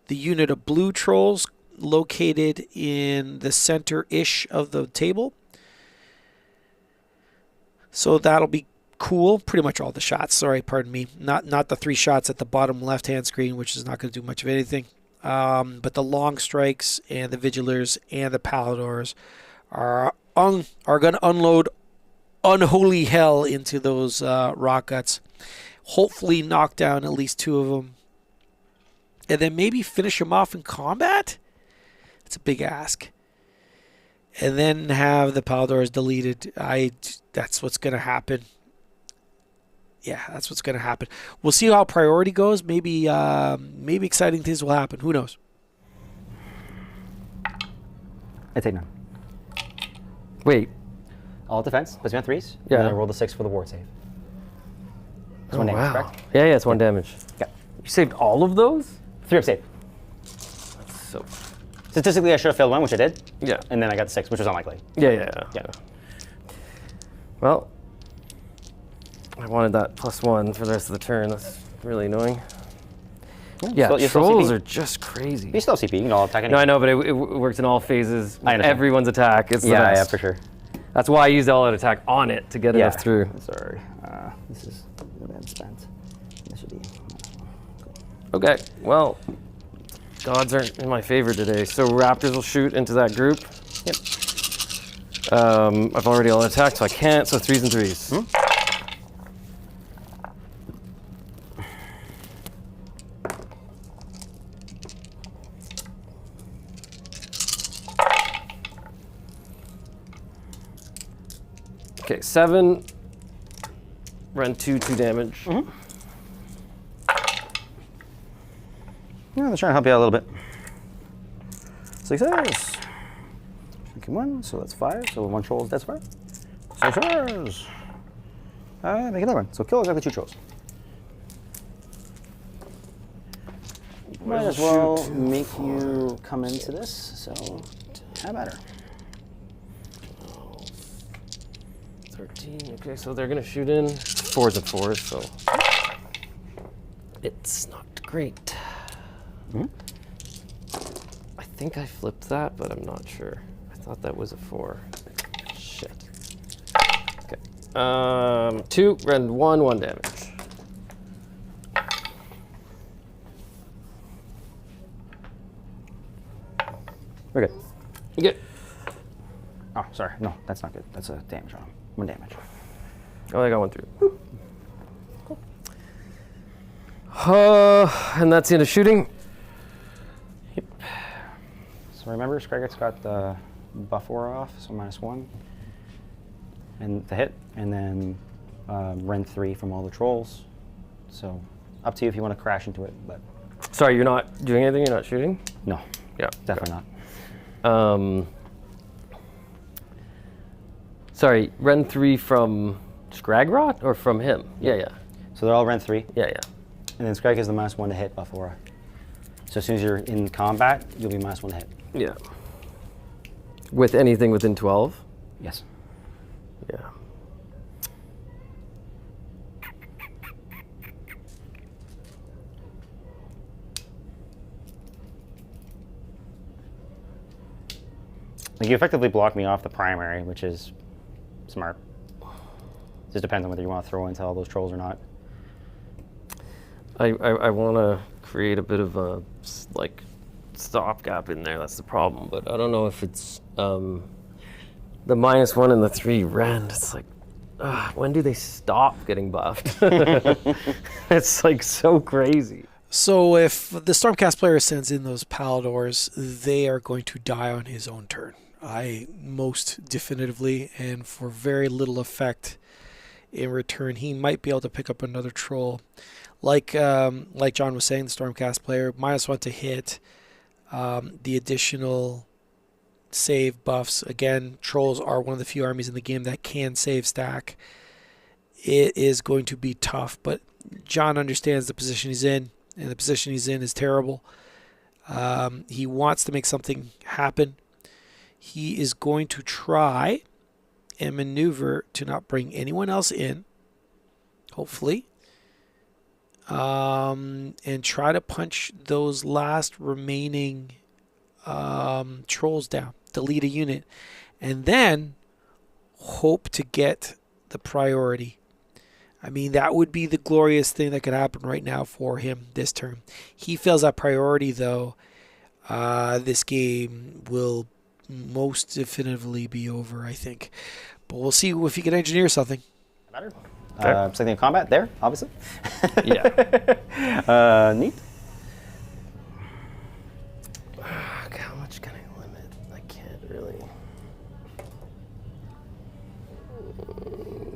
the unit of blue trolls located in the center-ish of the table. So that'll be cool. Pretty much all the shots. Sorry, pardon me. Not the 3 shots at the bottom left-hand screen, which is not going to do much of anything. But the long strikes and the vigilers and the paladors are going to unload unholy hell into those rock guts. Hopefully knock down at least 2 of them. And then maybe finish them off in combat? It's a big ask. And then have the paladors deleted. That's what's going to happen. Yeah, that's what's going to happen. We'll see how priority goes. Maybe exciting things will happen. Who knows? I take none. Wait. All defense, puts me on 3s. Yeah. And then I rolled a 6 for the ward save. It's 1 damage, correct? Yeah, it's 1 damage. Yeah. You saved all of those? 3 of save. So. Statistically, I should have failed 1, which I did. Yeah. And then I got the 6, which was unlikely. Yeah. Yeah. Well, I wanted that +1 for the rest of the turn. That's really annoying. Yeah, you still trolls CP. are just crazy. You still CP, you can all attack No, I know, but it works in all phases. I understand. Everyone's attack. It's the best. for sure. That's why I used all out attack on it to get enough through. Sorry. This is been spent. This should be. Okay, well, gods aren't in my favor today. So raptors will shoot into that group. Yep. I've already all attacked, so I can't. So 3s and 3s. Okay, 7. Run 2 damage. Yeah, they're trying to help you out a little bit. Success. Okay, 1, so that's 5. So 1 troll is dead so far. Success. Make another one. So kill exactly 2 trolls. Might as well make you come into this, so have at her. 13. Okay, so they're gonna shoot in 4s and 4s, so it's not great. I think I flipped that, but I'm not sure. I thought that was a 4. Shit. Okay. 2 and 1 damage. We're good. You get. Oh, sorry. No, that's not good. That's a damage on him. 1 damage. Oh, I got 1 through. Cool. And that's the end of shooting. Yep. So remember, Scragget's got the buff aura off, so -1. And the hit, and then rend 3 from all the trolls. So up to you if you want to crash into it, but. Sorry, you're not doing anything? You're not shooting? No. Yeah. Definitely not. Sorry, rend 3 from Scragrot or from him? Yeah. So they're all rend 3. Yeah. And then Scrag is the -1 to hit buff aura. So as soon as you're in combat, you'll be -1 to hit. Yeah. With anything within 12? Yes. Yeah. Like, you effectively block me off the primary, which is smart. Just depends on whether you want to throw into all those trolls or not. I want to create a bit of a stopgap in there. That's the problem. But I don't know if it's the -1 and the 3 rend. It's like, when do they stop getting buffed? It's like so crazy. So if the Stormcast player sends in those Paladors, they are going to die on his own turn. Most definitively, and for very little effect in return. He might be able to pick up another troll. Like John was saying, the Stormcast player, -1 to hit. The additional save buffs. Again, trolls are one of the few armies in the game that can save stack. It is going to be tough, but John understands the position he's in, and the position he's in is terrible. He wants to make something happen. He is going to try and maneuver to not bring anyone else in, hopefully. And try to punch those last remaining trolls down. Delete a unit. And then hope to get the priority. I mean, that would be the glorious thing that could happen right now for him this turn. He fails that priority, though. This game will most definitively be over, I think. But we'll see if he can engineer something. Matter. Something in combat there, obviously. Yeah. Neat. How much can I limit? I can't really.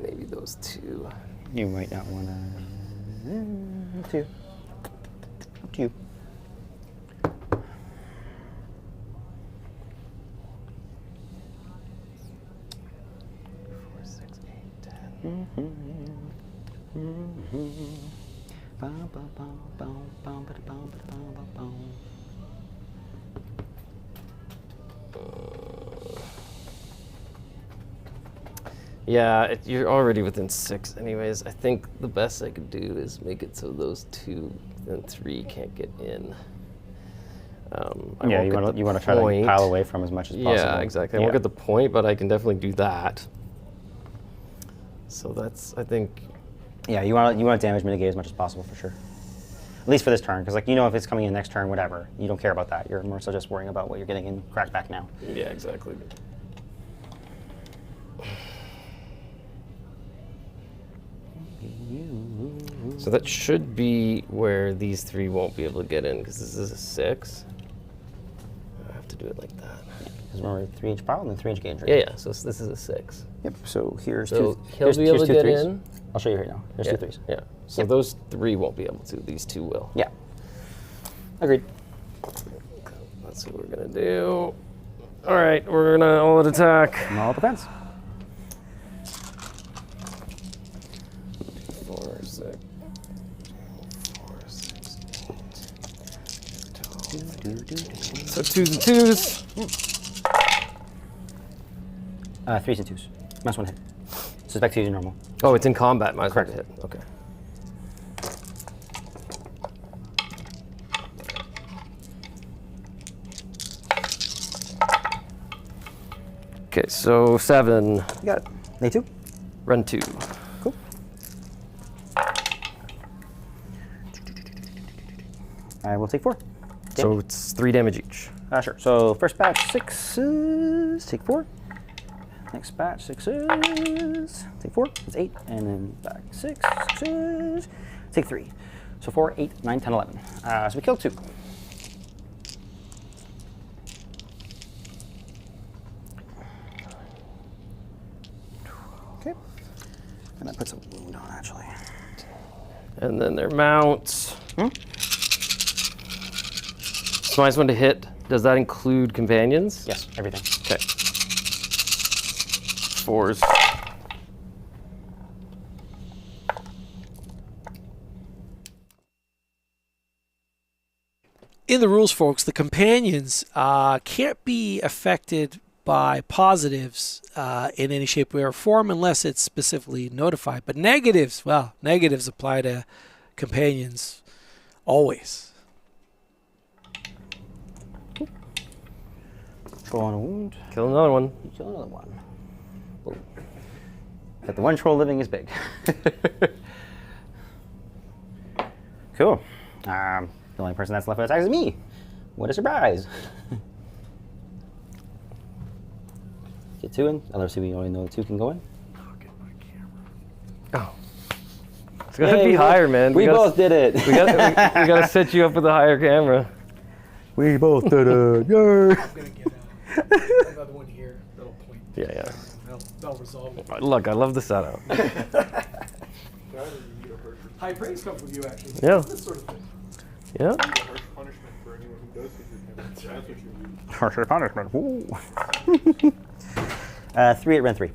Maybe those two. You might not want to. Two. Up to you. 4, 6, 8, 10. Yeah, you're already within 6 anyways. I think the best I could do is make it so those 2 and 3 can't get in. Yeah, you want to try to pile away from as much as possible. Yeah, exactly. I won't get the point, but I can definitely do that. So that's, I think. Yeah, you want to damage mitigate as much as possible for sure. At least for this turn, because if it's coming in next turn, whatever, you don't care about that. You're more so just worrying about what you're getting in crackback now. Yeah, exactly. So that should be where these 3 won't be able to get in, because this is a 6. I have to do it like that. Because remember, 3-inch pile and then 3-inch gauge, right? Yeah, so this is a 6. Yep, so here's So two. he'll be able to get 3s. in. I'll show you right now. There's Yeah, 2 3s. yeah. So those 3 won't be able to. These 2 will. Yeah. Agreed. That's what we're gonna do. All right, we're gonna all attack. All depends. 4, 6, 12. So 2s and 2s. 3s and 2s. Minus 1 hit. So it's back to your normal. Oh, it's in combat. Might as well Correct. hit. Okay. Okay, so 7. You got it. Day 2. Run 2. Cool. I will take 4. So it's 3 damage each. Sure. So first batch 6s. Take 4. Next batch 6s. Take 4. That's 8. And then back 6s. Take 3. So 4, 8, 9, 10, 11. So we killed 2. Okay. And I put some wound on actually. And then their mounts. So minus 1 to hit. Does that include companions? Yes, everything. Okay. 4s. In the rules, folks, the companions can't be affected by positives in any shape, way, or form unless it's specifically notified. But negatives, well, negatives apply to companions always. Troll on a wound. Kill another one. You kill another one. Oh. But the one troll living is big. Cool. The only person that's left with attacks is me. What a surprise. Get 2 in. Other 2 we only know 2 can go in. Oh. It's gotta be higher, man. We both did it. we gotta set you up with a higher camera. We both did it. Yay. I'm going to get another one here that'll point. Yeah. That'll resolve it. Look, I love the setup. High praise comes with you, actually. Yeah. This sort of thing. Yeah. Harsh punishment for anyone who does figure That's what you mean. Harsher punishment. Woo. 3 at rent 3.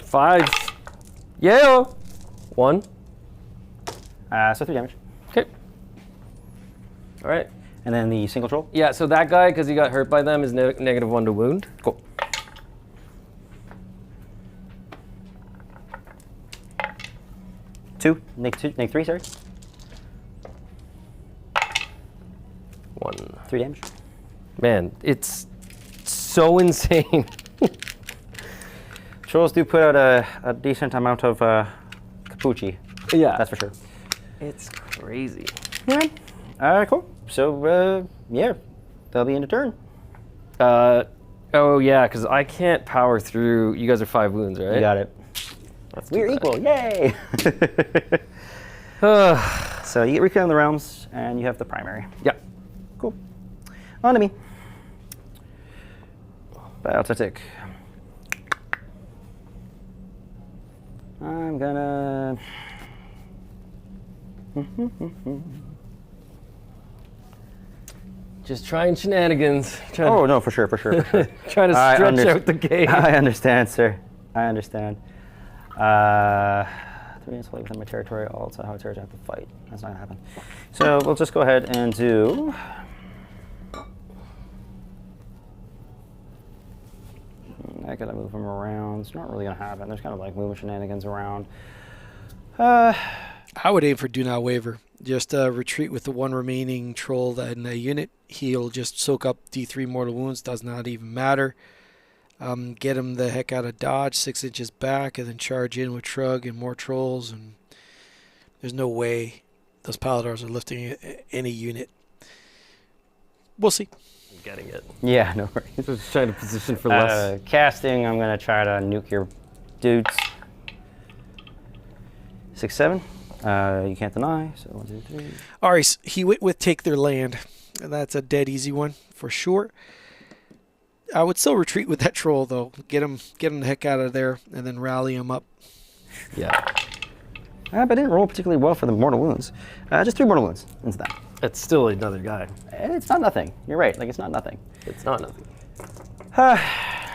5. Yeah. 1. So 3 damage. Okay. All right. And then the single troll. Yeah, so that guy, because he got hurt by them, is -1 to wound. Cool. 2. Make 3, sorry. 1. 3 damage. Man, it's so insane. Trolls do put out a decent amount of capucci. Yeah. That's for sure. It's crazy. Yeah. Cool. So, yeah. That'll be in a turn. Oh, yeah, because I can't power through. You guys are 5 wounds, right? You got it. That's We're equal. Yay! equal. So you get Reclaim the Realms, and you have the primary. Yeah. Cool. On to me. Battletic. I'm gonna... Just trying shenanigans. Oh, no, for sure. Trying to I stretch out the game. I understand, sir. I understand. 3 units play within my territory. All outside how territory I have to fight. That's not gonna happen. So we'll just go ahead and do. I gotta move them around. It's not really gonna happen. There's kind of like moving shenanigans around. I would aim for Do Not Waver. Just retreat with the 1 remaining troll that in a unit. He'll just soak up D3 mortal wounds. Does not even matter. Get him the heck out of dodge, 6 inches back, and then charge in with Shrug and more trolls. And there's no way those Paladars are lifting any unit. We'll see. I'm getting it. Yeah, no worries. Just trying to position for less. Casting, I'm gonna try to nuke your dudes. 6, 7. You can't deny. So 1, 2, 3. Alright, he went with Take Their Land. And that's a dead easy one for sure. I would still retreat with that troll though. Get him the heck out of there, and then rally him up. Yeah. But I didn't roll particularly well for the mortal wounds. Just 3 mortal wounds into that. It's still another guy. It's not nothing. You're right. Like, it's not nothing. It's not nothing.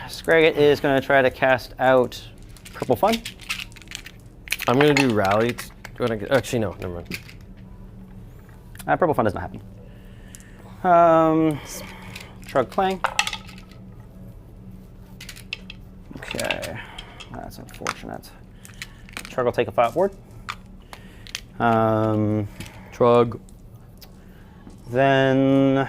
Scragget is going to try to cast out Purple Fun. I'm going to do Rally. Actually, no. Never mind. Purple Fun does not happen. Shrug Clang. Okay. That's unfortunate. Shrug will take a 5 ward. Shrug. Then,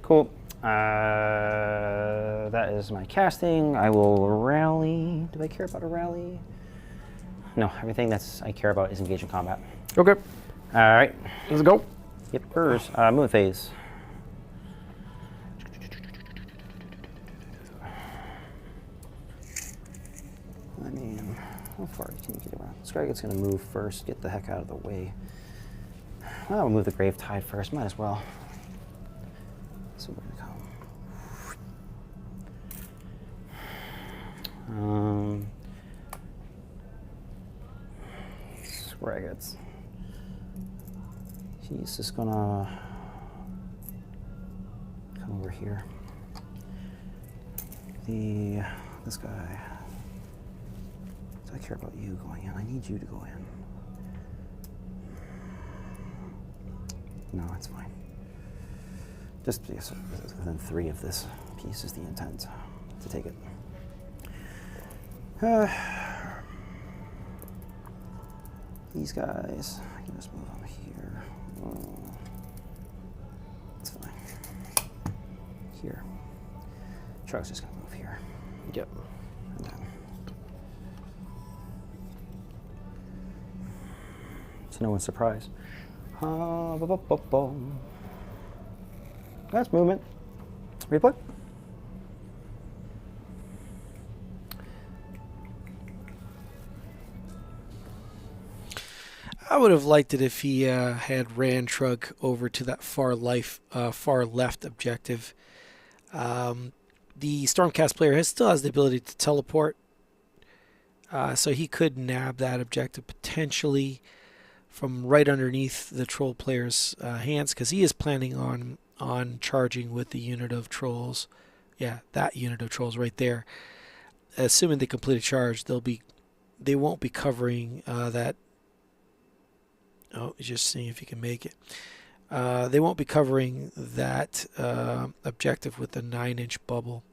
cool. That is my casting. I will rally. Do I care about a rally? No, everything I care about is engage in combat. Okay. All right. Let's go. Yep, movement phase. I mean, how far can you get around? Scragget's going to move first, get the heck out of the way. Well, we'll move the Grave Tide first, might as well. So we're going to come. Scragget's. He's just going to come over here. This guy. I care about you going in. I need you to go in. No, it's fine. Just within 3 of this piece is the intent to take it. These guys, I can just move them here. It's fine. Here. Truck's just gonna move here. Yep. And then. To no one's surprise. That's movement. Replay. I would have liked it if he had ran Shrug over to that far left objective. The Stormcast player still has the ability to teleport, so he could nab that objective potentially from right underneath the troll player's hands, because he is planning on charging with the unit of trolls. Yeah, that unit of trolls right there. Assuming they complete a charge, they won't be covering that. Oh, just seeing if you can make it. They won't be covering that objective with the 9-inch bubble.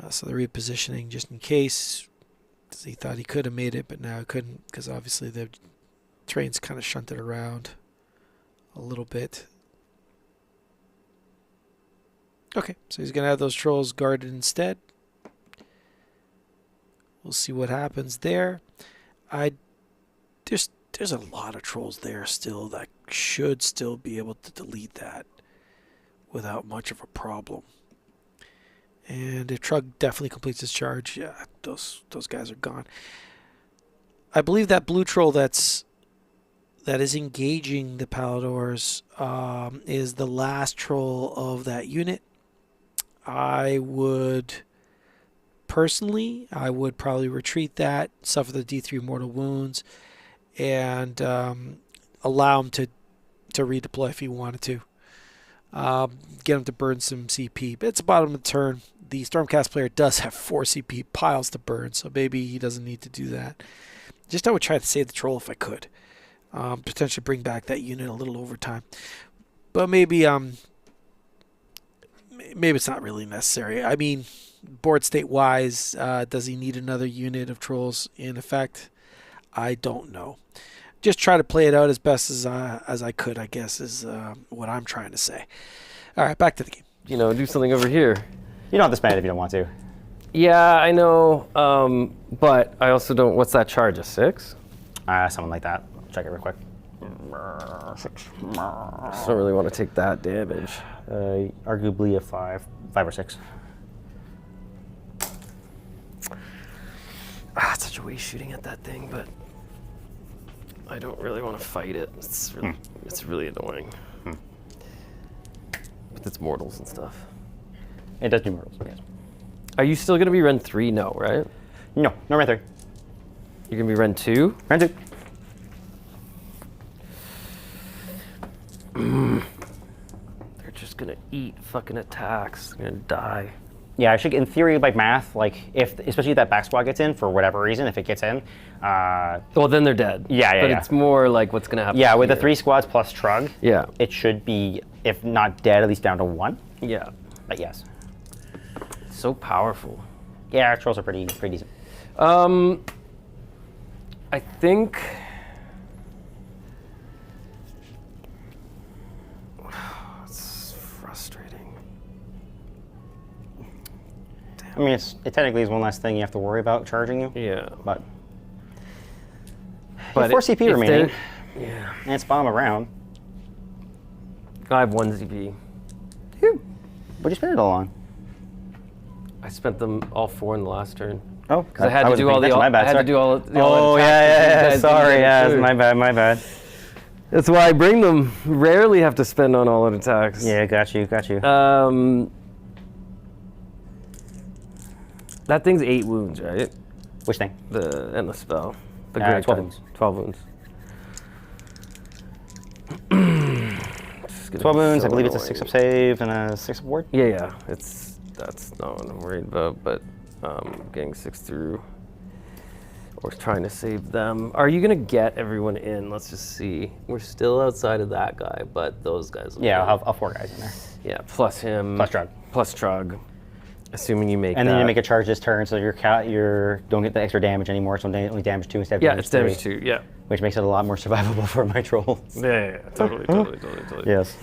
So they're repositioning just in case. He thought he could have made it, but now he couldn't because obviously the train's kind of shunted around a little bit. Okay, so he's going to have those trolls guarded instead. We'll see what happens there. There's a lot of trolls there still that should still be able to delete that without much of a problem. And if Trug definitely completes his charge, yeah, those guys are gone. I believe that blue troll that is engaging the Paladors is the last troll of that unit. I would probably retreat that, suffer the D3 mortal wounds, and allow him to redeploy if he wanted to. Get him to burn some CP. But it's the bottom of the turn. The Stormcast player does have 4 CP piles to burn, so maybe he doesn't need to do that. Just I would try to save the troll if I could. Potentially bring back that unit a little over time. But maybe it's not really necessary. I mean, board state wise, does he need another unit of trolls in effect? I don't know. Just try to play it out as best as I could, I guess, is what I'm trying to say. All right, back to the game. Do something over here. You don't have to spend it if you don't want to. Yeah, I know, but I also don't. What's that charge? A 6? Something like that. Check it real quick. 6. I just don't really want to take that damage. Arguably a 5 or 6. It's such a waste shooting at that thing, but I don't really want to fight it. It's really annoying. With its mortals and stuff. It does do mortals, yes. Are you still going to be Ren 3? No, right? No Ren 3. You're going to be Ren 2? Ren 2. They're just going to eat fucking attacks. They're going to die. Yeah, I should, in theory, by math, like, especially if that back squad gets in, for whatever reason, if it gets in. Well, then they're dead. Yeah. But it's more like what's going to happen. Yeah, with the 3 squads plus Trug, yeah, it should be, if not dead, at least down to 1. Yeah. But yes. So powerful. Yeah, our trolls are pretty decent. I think... It's frustrating. I mean, it technically is one less thing you have to worry about charging you. Yeah. But 4 But CP remaining. Yeah. And it's bomb around. I have 1 ZP. What'd you spend it all on? I spent them all 4 in the last turn. Oh, Because I had to do all the. my bad, I had sorry. to do all the. Oh, yeah. Sorry, yeah, my bad. That's why I bring them. Rarely have to spend on all attacks. Yeah, got you. That thing's 8 wounds, right? Which thing? The endless spell. The 12 wounds. 12 wounds. 12 wounds, I believe it's a 6-up save and a 6-up ward. Yeah. That's not what I'm worried about, but getting 6 through or trying to save them. Are you gonna get everyone in? Let's just see. We're still outside of that guy, but those guys. Yeah, I'll have 4 guys in there. Yeah, plus him. Plus Trug. Assuming you make. And that. then you make a charge this turn, so your don't get the extra damage anymore. So only damage 2 instead of damage 3. Yeah, it's damage 2. Yeah. Which makes it a lot more survivable for my trolls. Yeah. Totally. Yes,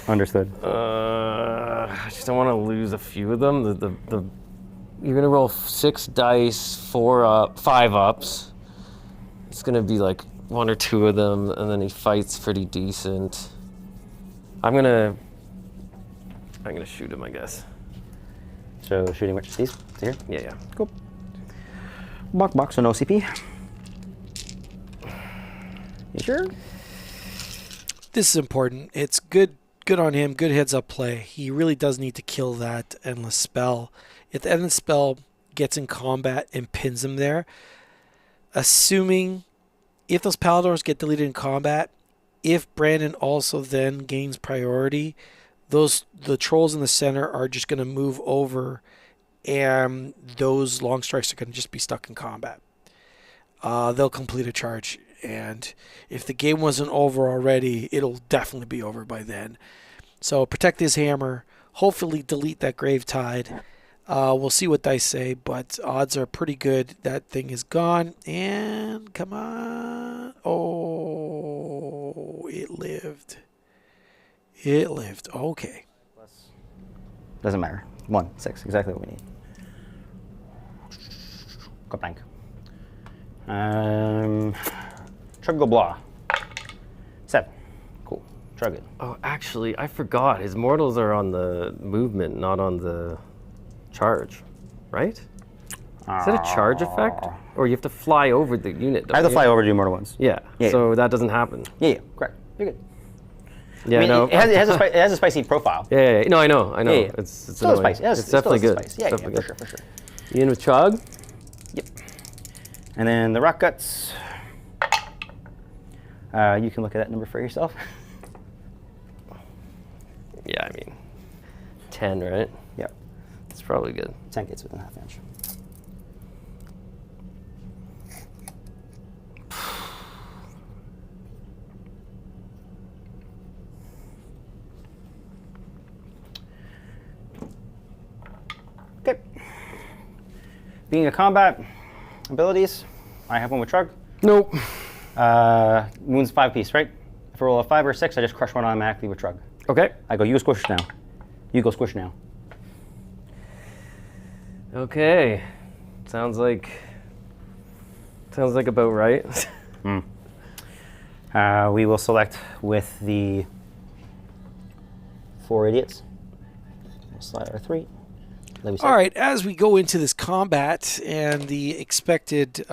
understood. I just don't want to lose a few of them. You're gonna roll 6 dice, 5 ups. It's gonna be like 1 or 2 of them, and then he fights pretty decent. I'm gonna shoot him, I guess. So shooting which of these? Here? Yeah. Cool. Box, so no CP. You sure? This is important. It's good on him. Good heads up play. He really does need to kill that endless spell. If the endless spell gets in combat and pins him there, assuming if those Paladors get deleted in combat, if Brandon also then gains priority, the trolls in the center are just going to move over, and those long strikes are going to just be stuck in combat. They'll complete a charge, and if the game wasn't over already, it'll definitely be over by then. So protect his hammer, hopefully delete that Grave Tide, We'll see what dice say, but odds are pretty good. That thing is gone. And come on. Oh, it lived. It lived. Okay. Doesn't matter. 1, 6, exactly what we need. Go blank. Truggle blah. 7. Cool. Trug it. Oh, actually, I forgot. His mortals are on the movement, not on the charge, right? Is that a charge effect? Or you have to fly over the unit? I have to fly over to do mortal ones. Yeah, Yeah. so that doesn't happen. Yeah, correct. You're good. Yeah, I mean, no. it has a spicy profile. Yeah. No, I know. Yeah. It's Still annoying. spicy. Yes, It's definitely still good. has the spice. It's Yeah, definitely for sure. You in with Chug? Yep. And then the rock guts. You can look at that number for yourself. Yeah, I mean, 10, right? Yep. It's probably good. 10 gets within half inch. Okay. Being a combat abilities, I have one with Trug. Nope. Moon's 5-piece, right? If I roll a 5 or 6, I just crush one automatically with Trug. Okay. I go, you go squish now. You go squish now. Okay. Sounds like about right. We will select with the 4 idiots. We'll slide our 3. All right, as we go into this combat and the expected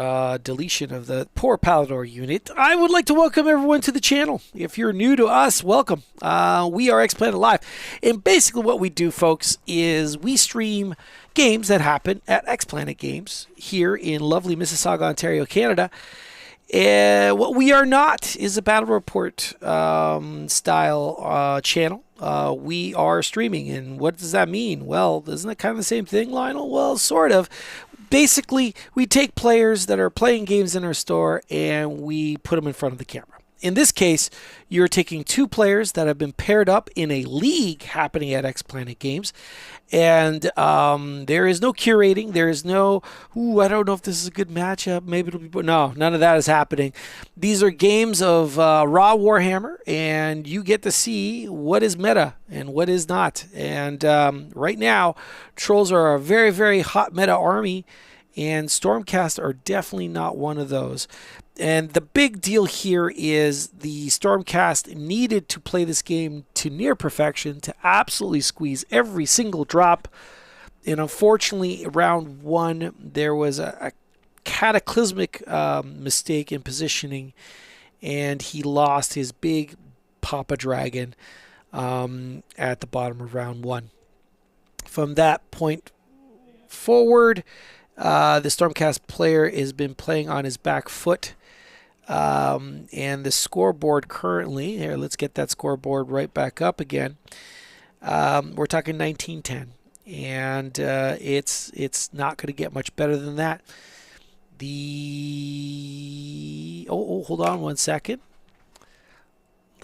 deletion of the poor Palador unit, I would like to welcome everyone to the channel. If you're new to us, welcome. We are X-Planet Live. And basically what we do, folks, is we stream games that happen at X-Planet Games here in lovely Mississauga, Ontario, Canada. What we are not is a battle report style channel. We are streaming, and what does that mean? Well, isn't it kind of the same thing, Lionel? Well, sort of. Basically, we take players that are playing games in our store and we put them in front of the camera. In this case, you're taking 2 players that have been paired up in a league happening at X-Planet Games, and there is no curating. There is no, I don't know if this is a good matchup. Maybe it'll be, no, none of that is happening. These are games of raw Warhammer, and you get to see what is meta and what is not. And right now, trolls are a very, very hot meta army, and Stormcast are definitely not one of those. And the big deal here is the Stormcast needed to play this game to near perfection to absolutely squeeze every single drop. And unfortunately, round 1, there was a cataclysmic mistake in positioning, and he lost his big Papa Dragon at the bottom of round 1. From that point forward, the Stormcast player has been playing on his back foot. And the scoreboard currently, here, let's get that scoreboard right back up again. We're talking 19-10, and it's not going to get much better than that. Hold on one second.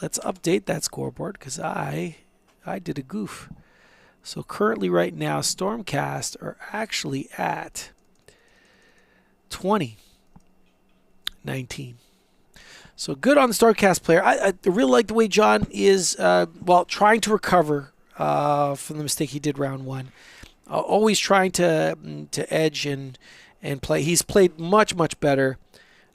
Let's update that scoreboard because I did a goof. So currently right now, Stormcast are actually at 20-19. So good on the Stormcast player. I really like the way John is, trying to recover from the mistake he did round 1. Always trying to edge and play. He's played much, much better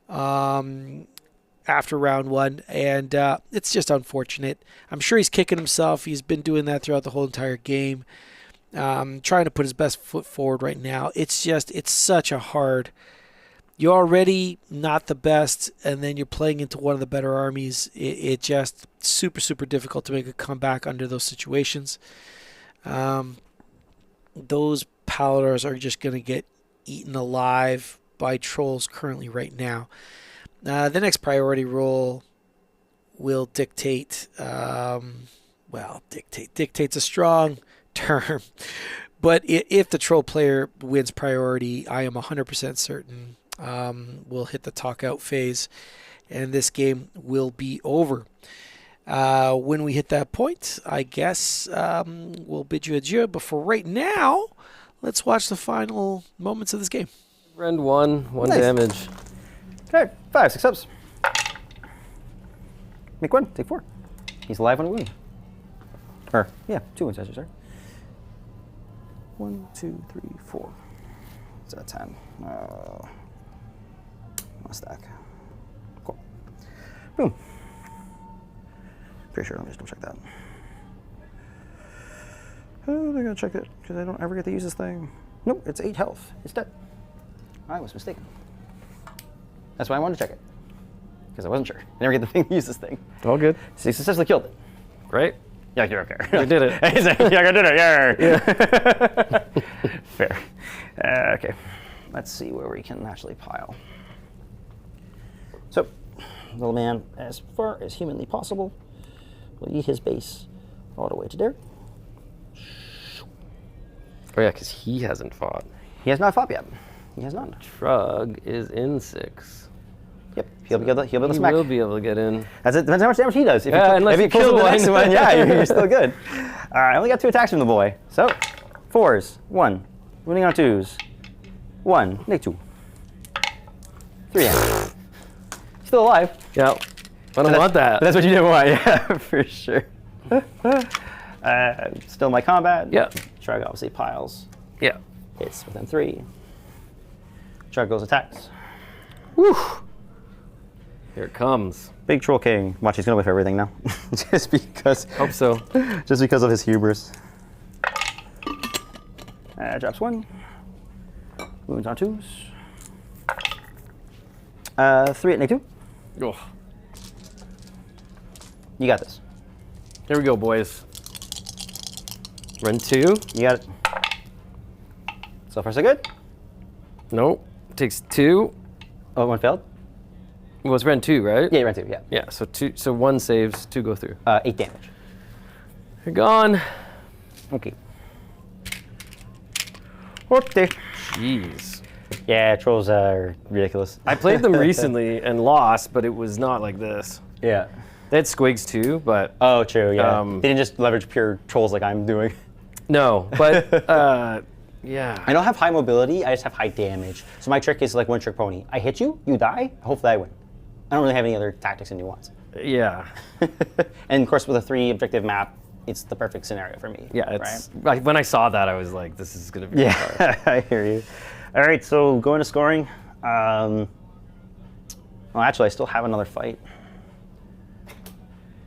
after round 1, and it's just unfortunate. I'm sure he's kicking himself. He's been doing that throughout the whole entire game. Trying to put his best foot forward right now. It's such a hard... You're already not the best, and then you're playing into one of the better armies. It just super, super difficult to make a comeback under those situations. Those Paladors are just going to get eaten alive by trolls currently right now. The next priority role will dictate, dictate's a strong term, but if the troll player wins priority, I am 100% certain we'll hit the talk out phase and this game will be over. When we hit that point, I guess we'll bid you adieu. But for right now, let's watch the final moments of this game. Rend 1 Nice. damage. Okay, 5, 6 ups. Make 1, take 4. He's alive on a wound. Or, yeah, 2 wounds, sorry. 1, 2, 3, 4. Is that 10? One stack. Cool. Boom. Pretty sure, let me just double check that. Oh, they're gonna check it, because I don't ever get to use this thing. Nope, it's 8 health. It's dead. I was mistaken. That's why I wanted to check it. Because I wasn't sure. I never get the thing to use this thing. All good. So he successfully killed it. Great. Yeah, you're okay. You did it. He's like, yeah, I did it. Yeah. Fair. Okay. Let's see where we can actually pile. So, little man, as far as humanly possible, will eat his base all the way to there. Oh yeah, because he hasn't fought. He has not fought yet. He has not. Shrug is in 6. Yep. He'll be able to He smack. will be able to get in. That's it. Depends how much damage he does. If Yeah, he, unless if he you pulls kill the next one. one, yeah, you're still good. All right, I only got 2 attacks from the boy. So, 4s, 1. Wounding on 2s. 1, make 2. 3 damage. Still alive. Yeah. I don't want that. That's what you didn't want, yeah, for sure. Still my combat. Yeah. Shrug obviously piles. Yeah. Hits within 3. Shrug goes attacks. Woo. Here it comes. Big Troll King. Watch, he's gonna whiff everything now. just because Hope so. Just because of his hubris. Drops 1. Wounds on 2s. 3 at negative 2. Oh. You got this. Here we go, boys. Rend 2. You got it. So far, so good. Nope. Takes 2. Oh, 1 failed? Well, it's Rend 2, right? Yeah, you ran 2, yeah. Yeah, so 2. So 1 saves, 2 go through. 8 damage. You're gone. Okay. Okay. Jeez. Yeah, trolls are ridiculous. I played them recently and lost, but it was not like this. Yeah. They had squigs too, but Oh, true, yeah. Um, they didn't just leverage pure trolls like I'm doing. no. But yeah. I don't have high mobility, I just have high damage. So my trick is like one trick pony. I hit you, you die, hopefully I win. I don't really have any other tactics and nuance. Yeah. And of course with a 3 objective map, it's the perfect scenario for me. Yeah. It's like when I saw that, I was like, this is gonna be hard. Yeah, I hear you. All right, so going to scoring. Well, actually, I still have another fight.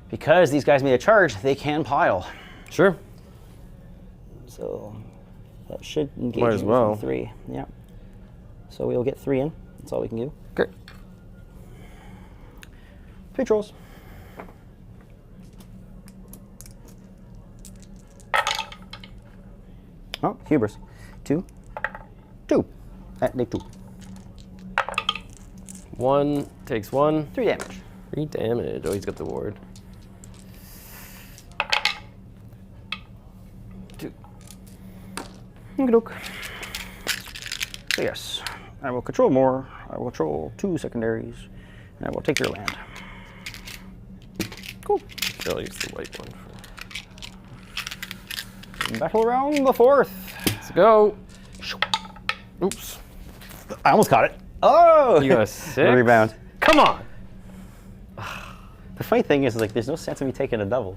Because these guys made a charge, they can pile. Sure. So that should engage Might as me well. from 3. Yeah. So we'll get 3 in. That's all we can do. Great. 3 trolls. Oh, hubris. 2. 2. At dig 2. 1 takes 1. 3 damage. 3 damage. Oh, he's got the ward. 2. Okey-doke. So yes, I will control more. I will control 2 secondaries, and I will take your land. Cool. I'll use the white one. Battle around the 4th. Let's go. Oops. I almost caught it. Oh! You got a 6? Rebound. Come on. The funny thing is, like, there's no sense of me taking a double.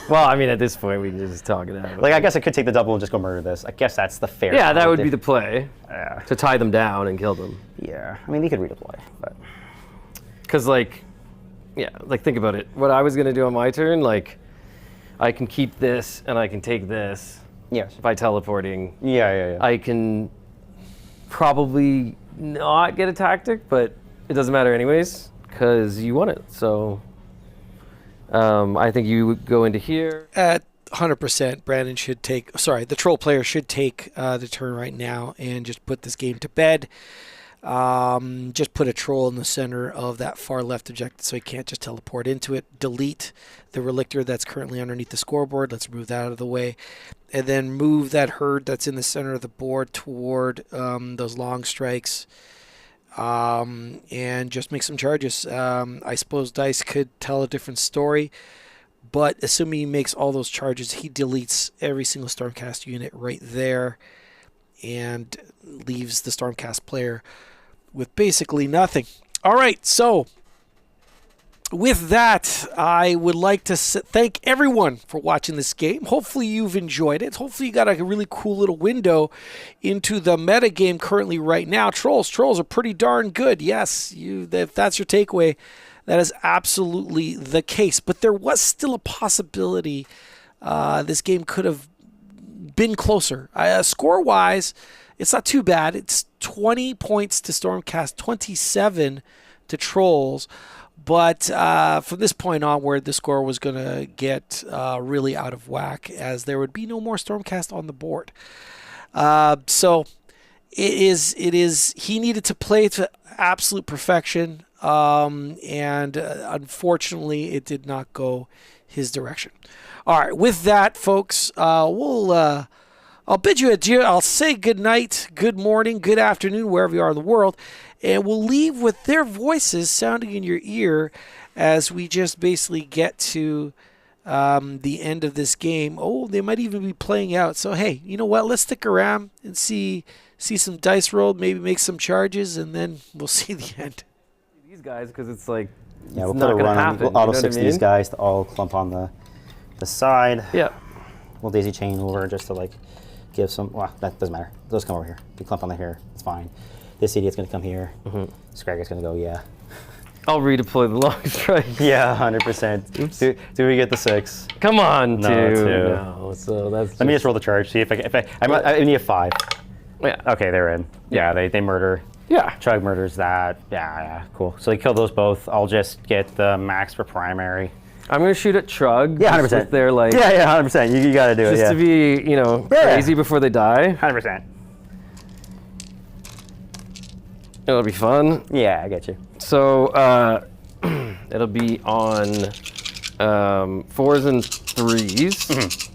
Well, I mean, at this point, we can just talk it out. Like, I guess I could take the double and just go murder this. I guess that's the fair. yeah, that would be the play. Yeah. To tie them down and kill them. Yeah. I mean, he could redeploy, but. Because, like, yeah, like, think about it. What I was going to do on my turn, like, I can keep this and I can take this Yes. by teleporting. Yeah. I can probably not get a tactic, but it doesn't matter anyways because you won it. So I think you would go into here. At 100%, Brandon should take, the troll player should take the turn right now and just put this game to bed. Just put a troll in the center of that far left objective so he can't just teleport into it. Delete the relictor that's currently underneath the scoreboard. Let's move that out of the way. And then move that herd that's in the center of the board toward those long strikes. And just make some charges. I suppose Dice could tell a different story, but assuming he makes all those charges, he deletes every single Stormcast unit right there. and leaves the Stormcast player with basically nothing. All right, so with that, I would like to thank everyone for watching this game. Hopefully you've enjoyed it. Hopefully you got a really cool little window into the meta game currently right now. Trolls are pretty darn good. Yes, if that's your takeaway, that is absolutely the case. But there was still a possibility this game could have been closer. Score-wise, it's not too bad. It's 20 points to Stormcast, 27 to Trolls. But from this point onward, the score was going to get really out of whack, as there would be no more Stormcast on the board. So it is. He needed to play to absolute perfection, and unfortunately, it did not go his direction. All right, with that, folks, I'll bid you adieu. I'll say good night, good morning, good afternoon, wherever you are in the world. And we'll leave with their voices sounding in your ear as we just basically get to the end of this game. Oh, they might even be playing out. So, hey, you know what? Let's stick around and see some dice rolled, maybe make some charges, and then we'll see the end. These guys, because it's like, Yeah, it's we'll not put a going to run. happen. We'll auto you know six what I mean? these guys to all clump on the side. Yeah. We'll daisy chain over just to like give some. Well, that doesn't matter. Those come over here. You clump on the here. It's fine. This idiot's gonna come here. Scragger's gonna go. Yeah. I'll redeploy the long strike. Yeah, 100%. Do we get the 6? Come on, No, two. 2. No, so that's. Let me just roll the charge. See if I need a 5. Yeah. Okay, they're in. Yeah, they murder. Yeah. Chug murders that. Yeah, cool. So they kill those both. I'll just get the max for primary. I'm gonna shoot at Trug. Yeah, just 100%. with their like. Yeah, 100%. You gotta do it. Just Yeah. to be, crazy before they die. 100%. It'll be fun. Yeah, I get you. So it'll be on 4s and 3s.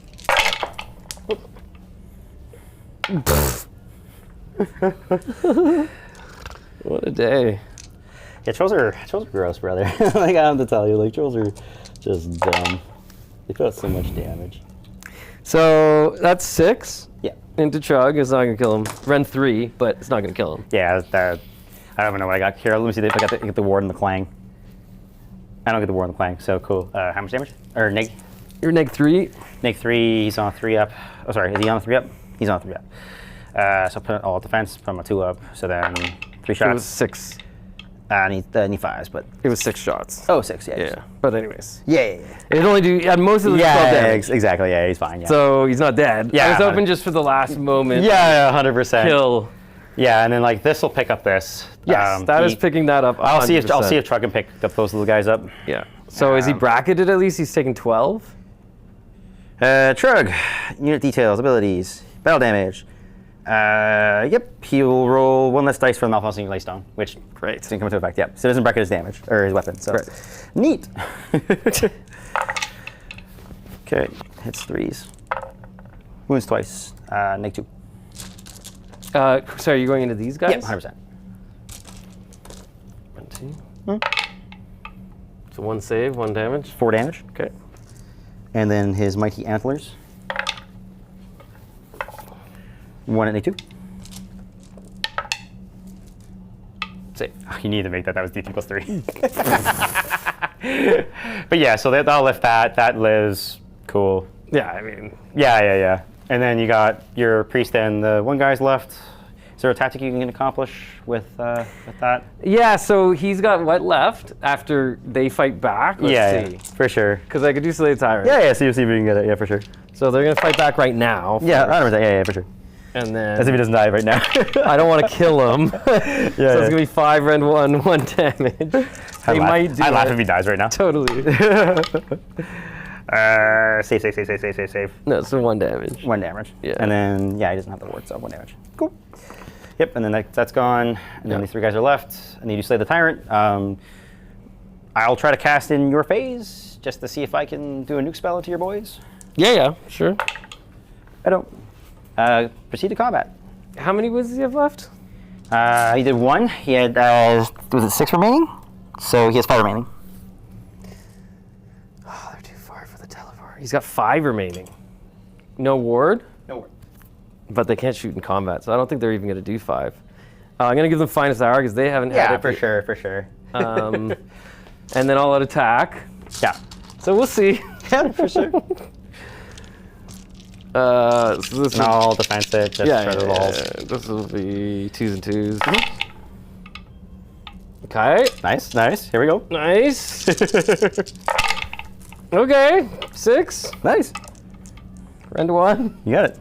What a day. Yeah, trolls are gross, brother. Like I have to tell you, like trolls are just dumb. They put out so much damage. So that's 6 Yeah. into Chug. It's not gonna kill him. Ren 3, but it's not gonna kill him. Yeah, that. I don't even know what I got here. Let me see if I get the ward and the clang. I don't get the ward and the clang, so cool. How much damage? Or neg? You're neg 3. Neg 3, he's on a 3 up. Oh, sorry, is he on a 3 up? He's on a 3 up. So put it all defense, put him a 2 up. So then 3 It was shots. 6. I need 5s, but. It was 6 shots. Oh, 6, yeah. Yeah. But anyways. Yeah. It'd only do, at most of the 12 damage. Exactly, yeah, he's fine, yeah. So he's not dead. Yeah. I was hoping just for the last moment. yeah, 100%. Kill. Yeah, and then like this will pick up this. Yes, that is picking that up. I'll see if 100%. Truck can pick up those little guys up. Yeah. So is he bracketed at least? He's taking 12? Trug, unit details, abilities, battle damage. Yep, he will roll 1 less dice for the malfunctioning Laystone, which Great. didn't come into effect. Yep, so it doesn't bracket his damage or his weapon. So Great. neat. Okay, hits 3s. Wounds twice. Neg 2. So are you going into these guys? Yep, 100%. 1, 2. So 1 save, 1 damage. 4 damage. Okay. And then his mighty antlers. 1 at Neg 2. Save. Oh, you need to make that. That was DT plus 3. But yeah, so that'll lift that. That lives. Cool. Yeah, I mean. Yeah. And then you got your priest and the 1 guy's left. Is there a tactic you can accomplish with that? Yeah, so he's got what left after they fight back? Let's see. For sure. Because I could do Slay Tyrant. Yeah, see if we can get it. Yeah, for sure. So they're going to fight back right now. Yeah, 100%. Yeah, for sure. And then. As if he doesn't die right now. I don't want to kill him. So it's going to be 5 rend 1 damage. They might do I laugh it. if he dies right now. Totally. Save. No, so 1 damage. 1 damage. Yeah. And then, yeah, he doesn't have the ward, so 1 damage. Cool. Yep, and then that's gone. And then these 3 guys are left. And then you slay the tyrant. I'll try to cast in your phase just to see if I can do a nuke spell into your boys. Yeah, sure. I don't. Proceed to combat. How many wizards do you have left? He did 1. He had, was it 6 remaining? So he has 5 remaining. Oh, they're too far for the teleport. He's got 5 remaining. No ward? No ward. but they can't shoot in combat, so I don't think they're even going to do 5. I'm going to give them finest hour because they haven't had Yeah, it. for sure. And then all out attack. Yeah. So we'll see. Yeah, for sure. So this will, No, defensive, just shredder balls. This will be 2s and 2s. Okay. Nice. Here we go. Nice. Okay. 6. Nice. Rend 1. You got it.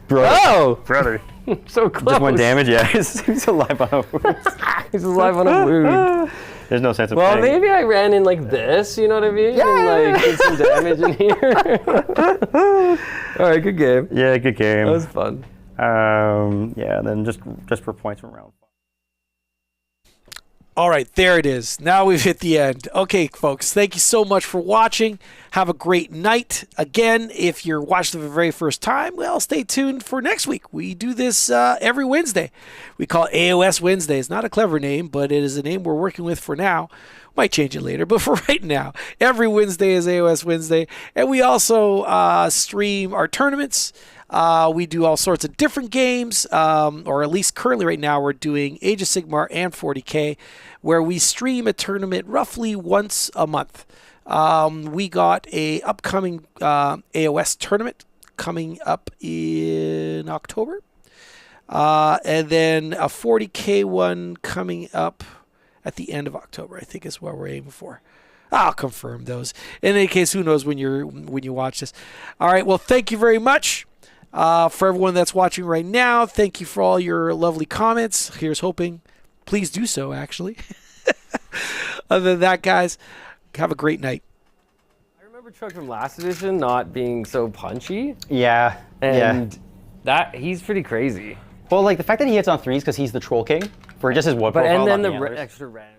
Brother. Oh! Brother. So close. Just 1 damage, yeah. He's alive on a wound. He's alive on a wound. There's no sense of Well, playing. maybe I ran in like this, you know what I mean? Yeah. And like did some damage in here. All right, good game. Yeah, good game. That was fun. Yeah, then just for points from round 5. All right, there it is. Now we've hit the end. Okay, folks, thank you so much for watching. Have a great night. Again, if you're watching for the very first time, well, stay tuned for next week. We do this every Wednesday. We call it AoS Wednesday. It's not a clever name, but it is a name we're working with for now. Might change it later, but for right now, every Wednesday is AoS Wednesday. And we also stream our tournaments. We do all sorts of different games, or at least currently right now we're doing Age of Sigmar and 40K, where we stream a tournament roughly once a month. We got a upcoming AoS tournament coming up in October, and then a 40K one coming up at the end of October, I think is what we're aiming for. I'll confirm those. In any case, who knows when you watch this. All right, well, thank you very much. For everyone that's watching right now, thank you for all your lovely comments. Here's hoping. Please do so, actually. Other than that, guys, have a great night. I remember Chuck from last edition not being so punchy. Yeah. And that he's pretty crazy. Well, like the fact that he hits on 3s because he's the Troll King for just his wood But profile. and then not the antlers. extra rand.